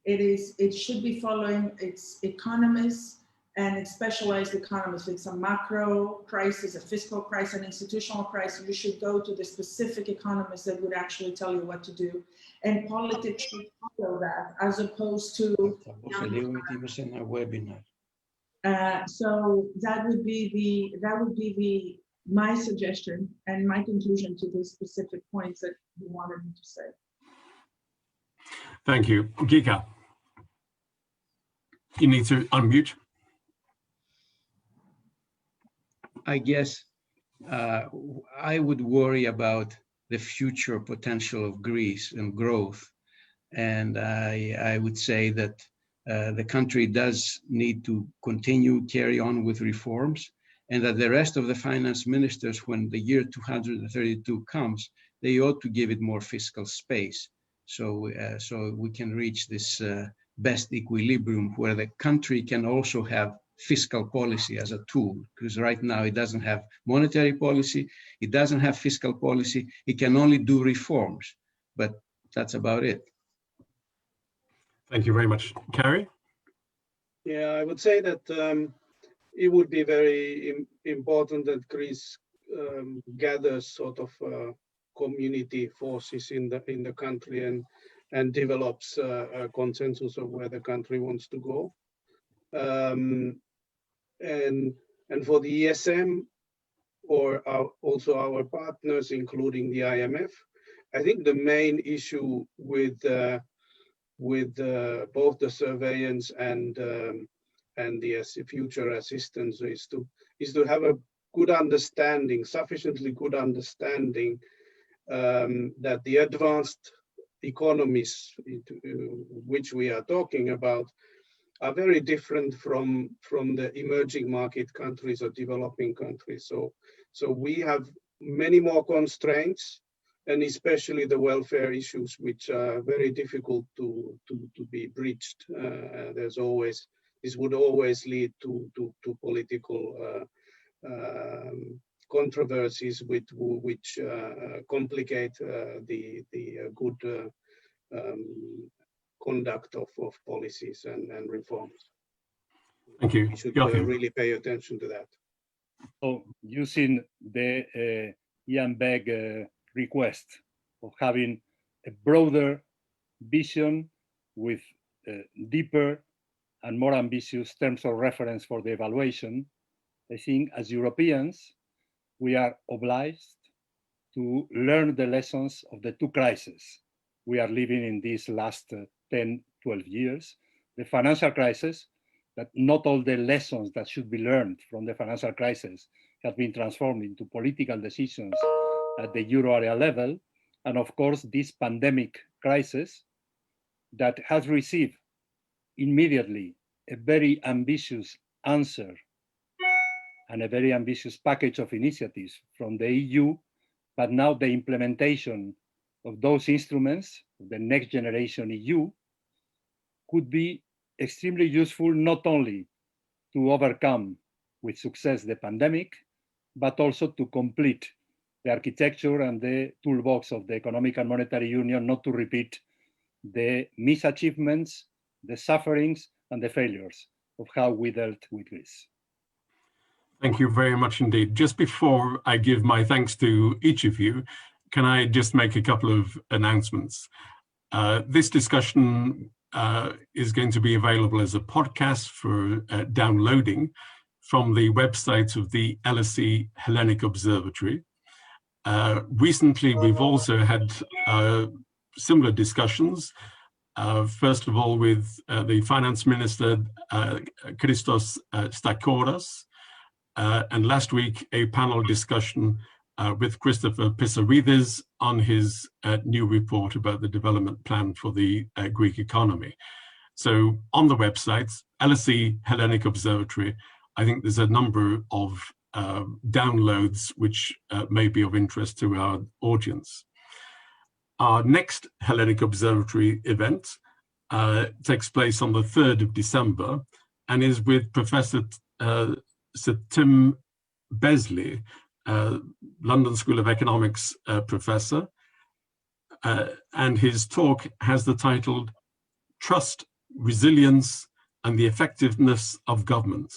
F: It should be following its economists and its specialized economists. It's a macro crisis, a fiscal crisis, an institutional crisis. You should go to the specific economists that would actually tell you what to do. And politics should follow that, as opposed to. So that would be my suggestion and my conclusion to the specific points that you wanted me to say.
A: Thank you. Gika, you need to unmute.
E: I guess I would worry about the future potential of Greece and growth. And I would say that the country does need to continue, carry on with reforms, and that the rest of the finance ministers, when the year 232 comes, they ought to give it more fiscal space. So we can reach this best equilibrium where the country can also have fiscal policy as a tool, because right now it doesn't have monetary policy, it doesn't have fiscal policy, it can only do reforms, but that's about it.
A: Thank you very much. Kari?
C: Yeah, I would say that it would be very important that Greece gathers sort of community forces in the country and develops a consensus of where the country wants to go. And for the ESM or also our partners, including the IMF, I think the main issue with both the surveillance and the future assistance is to have a good understanding, sufficiently good understanding that the advanced economies which we are talking about are very different from the emerging market countries or developing countries. So we have many more constraints, and especially the welfare issues, which are very difficult to be breached. This would always lead to political controversies which complicate the good conduct of policies and reforms.
A: Thank you.
C: We should really pay attention to that.
B: So using the Iain Begg request of having a broader vision with deeper and more ambitious terms of reference for the evaluation, I think as Europeans, we are obliged to learn the lessons of the two crises we are living in these last 10, 12 years. The financial crisis, that not all the lessons that should be learned from the financial crisis have been transformed into political decisions at the euro area level. And of course, this pandemic crisis, that has received immediately a very ambitious answer and a very ambitious package of initiatives from the EU, but now the implementation of those instruments, the next generation EU, could be extremely useful not only to overcome with success the pandemic, but also to complete the architecture and the toolbox of the Economic and Monetary Union, not to repeat the misachievements, the sufferings, and the failures of how we dealt with Greece.
A: Thank you very much indeed. Just before I give my thanks to each of you, can I just make a couple of announcements? This discussion is going to be available as a podcast for downloading from the website of the LSE Hellenic Observatory. Recently, we've also had similar discussions, first of all with the Finance Minister, Christos Stakouras, and last week, a panel discussion with Christopher Pissaridis on his new report about the development plan for the Greek economy. So on the website, LSE Hellenic Observatory, I think there's a number of downloads which may be of interest to our audience. Our next Hellenic Observatory event takes place on the 3rd of December and is with Professor Sir Tim Besley, London School of Economics professor, and his talk has the title Trust, Resilience and the Effectiveness of Government,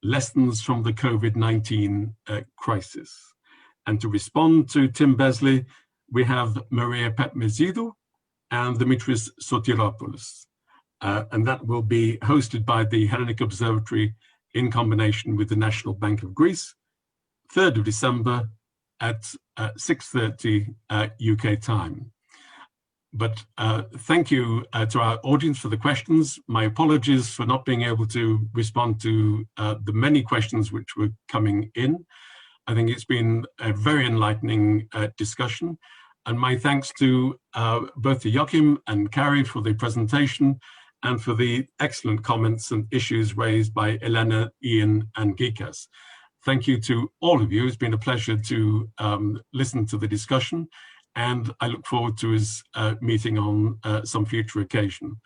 A: Lessons from the COVID-19 Crisis. And to respond to Tim Besley, we have Maria Petmezidou and Dimitris Sotiropoulos. And that will be hosted by the Hellenic Observatory in combination with the National Bank of Greece, 3rd of December at 6:30 UK time. But thank you to our audience for the questions. My apologies for not being able to respond to the many questions which were coming in. I think it's been a very enlightening discussion. And my thanks to both to Joaquín and Kari for the presentation and for the excellent comments and issues raised by Elena, Iain, and Gikas. Thank you to all of you. It's been a pleasure to listen to the discussion, and I look forward to his meeting on some future occasion.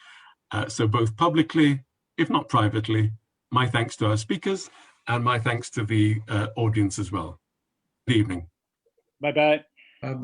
A: So both publicly, if not privately, my thanks to our speakers and my thanks to the audience as well. Good evening.
B: Bye-bye.
E: Bye-bye.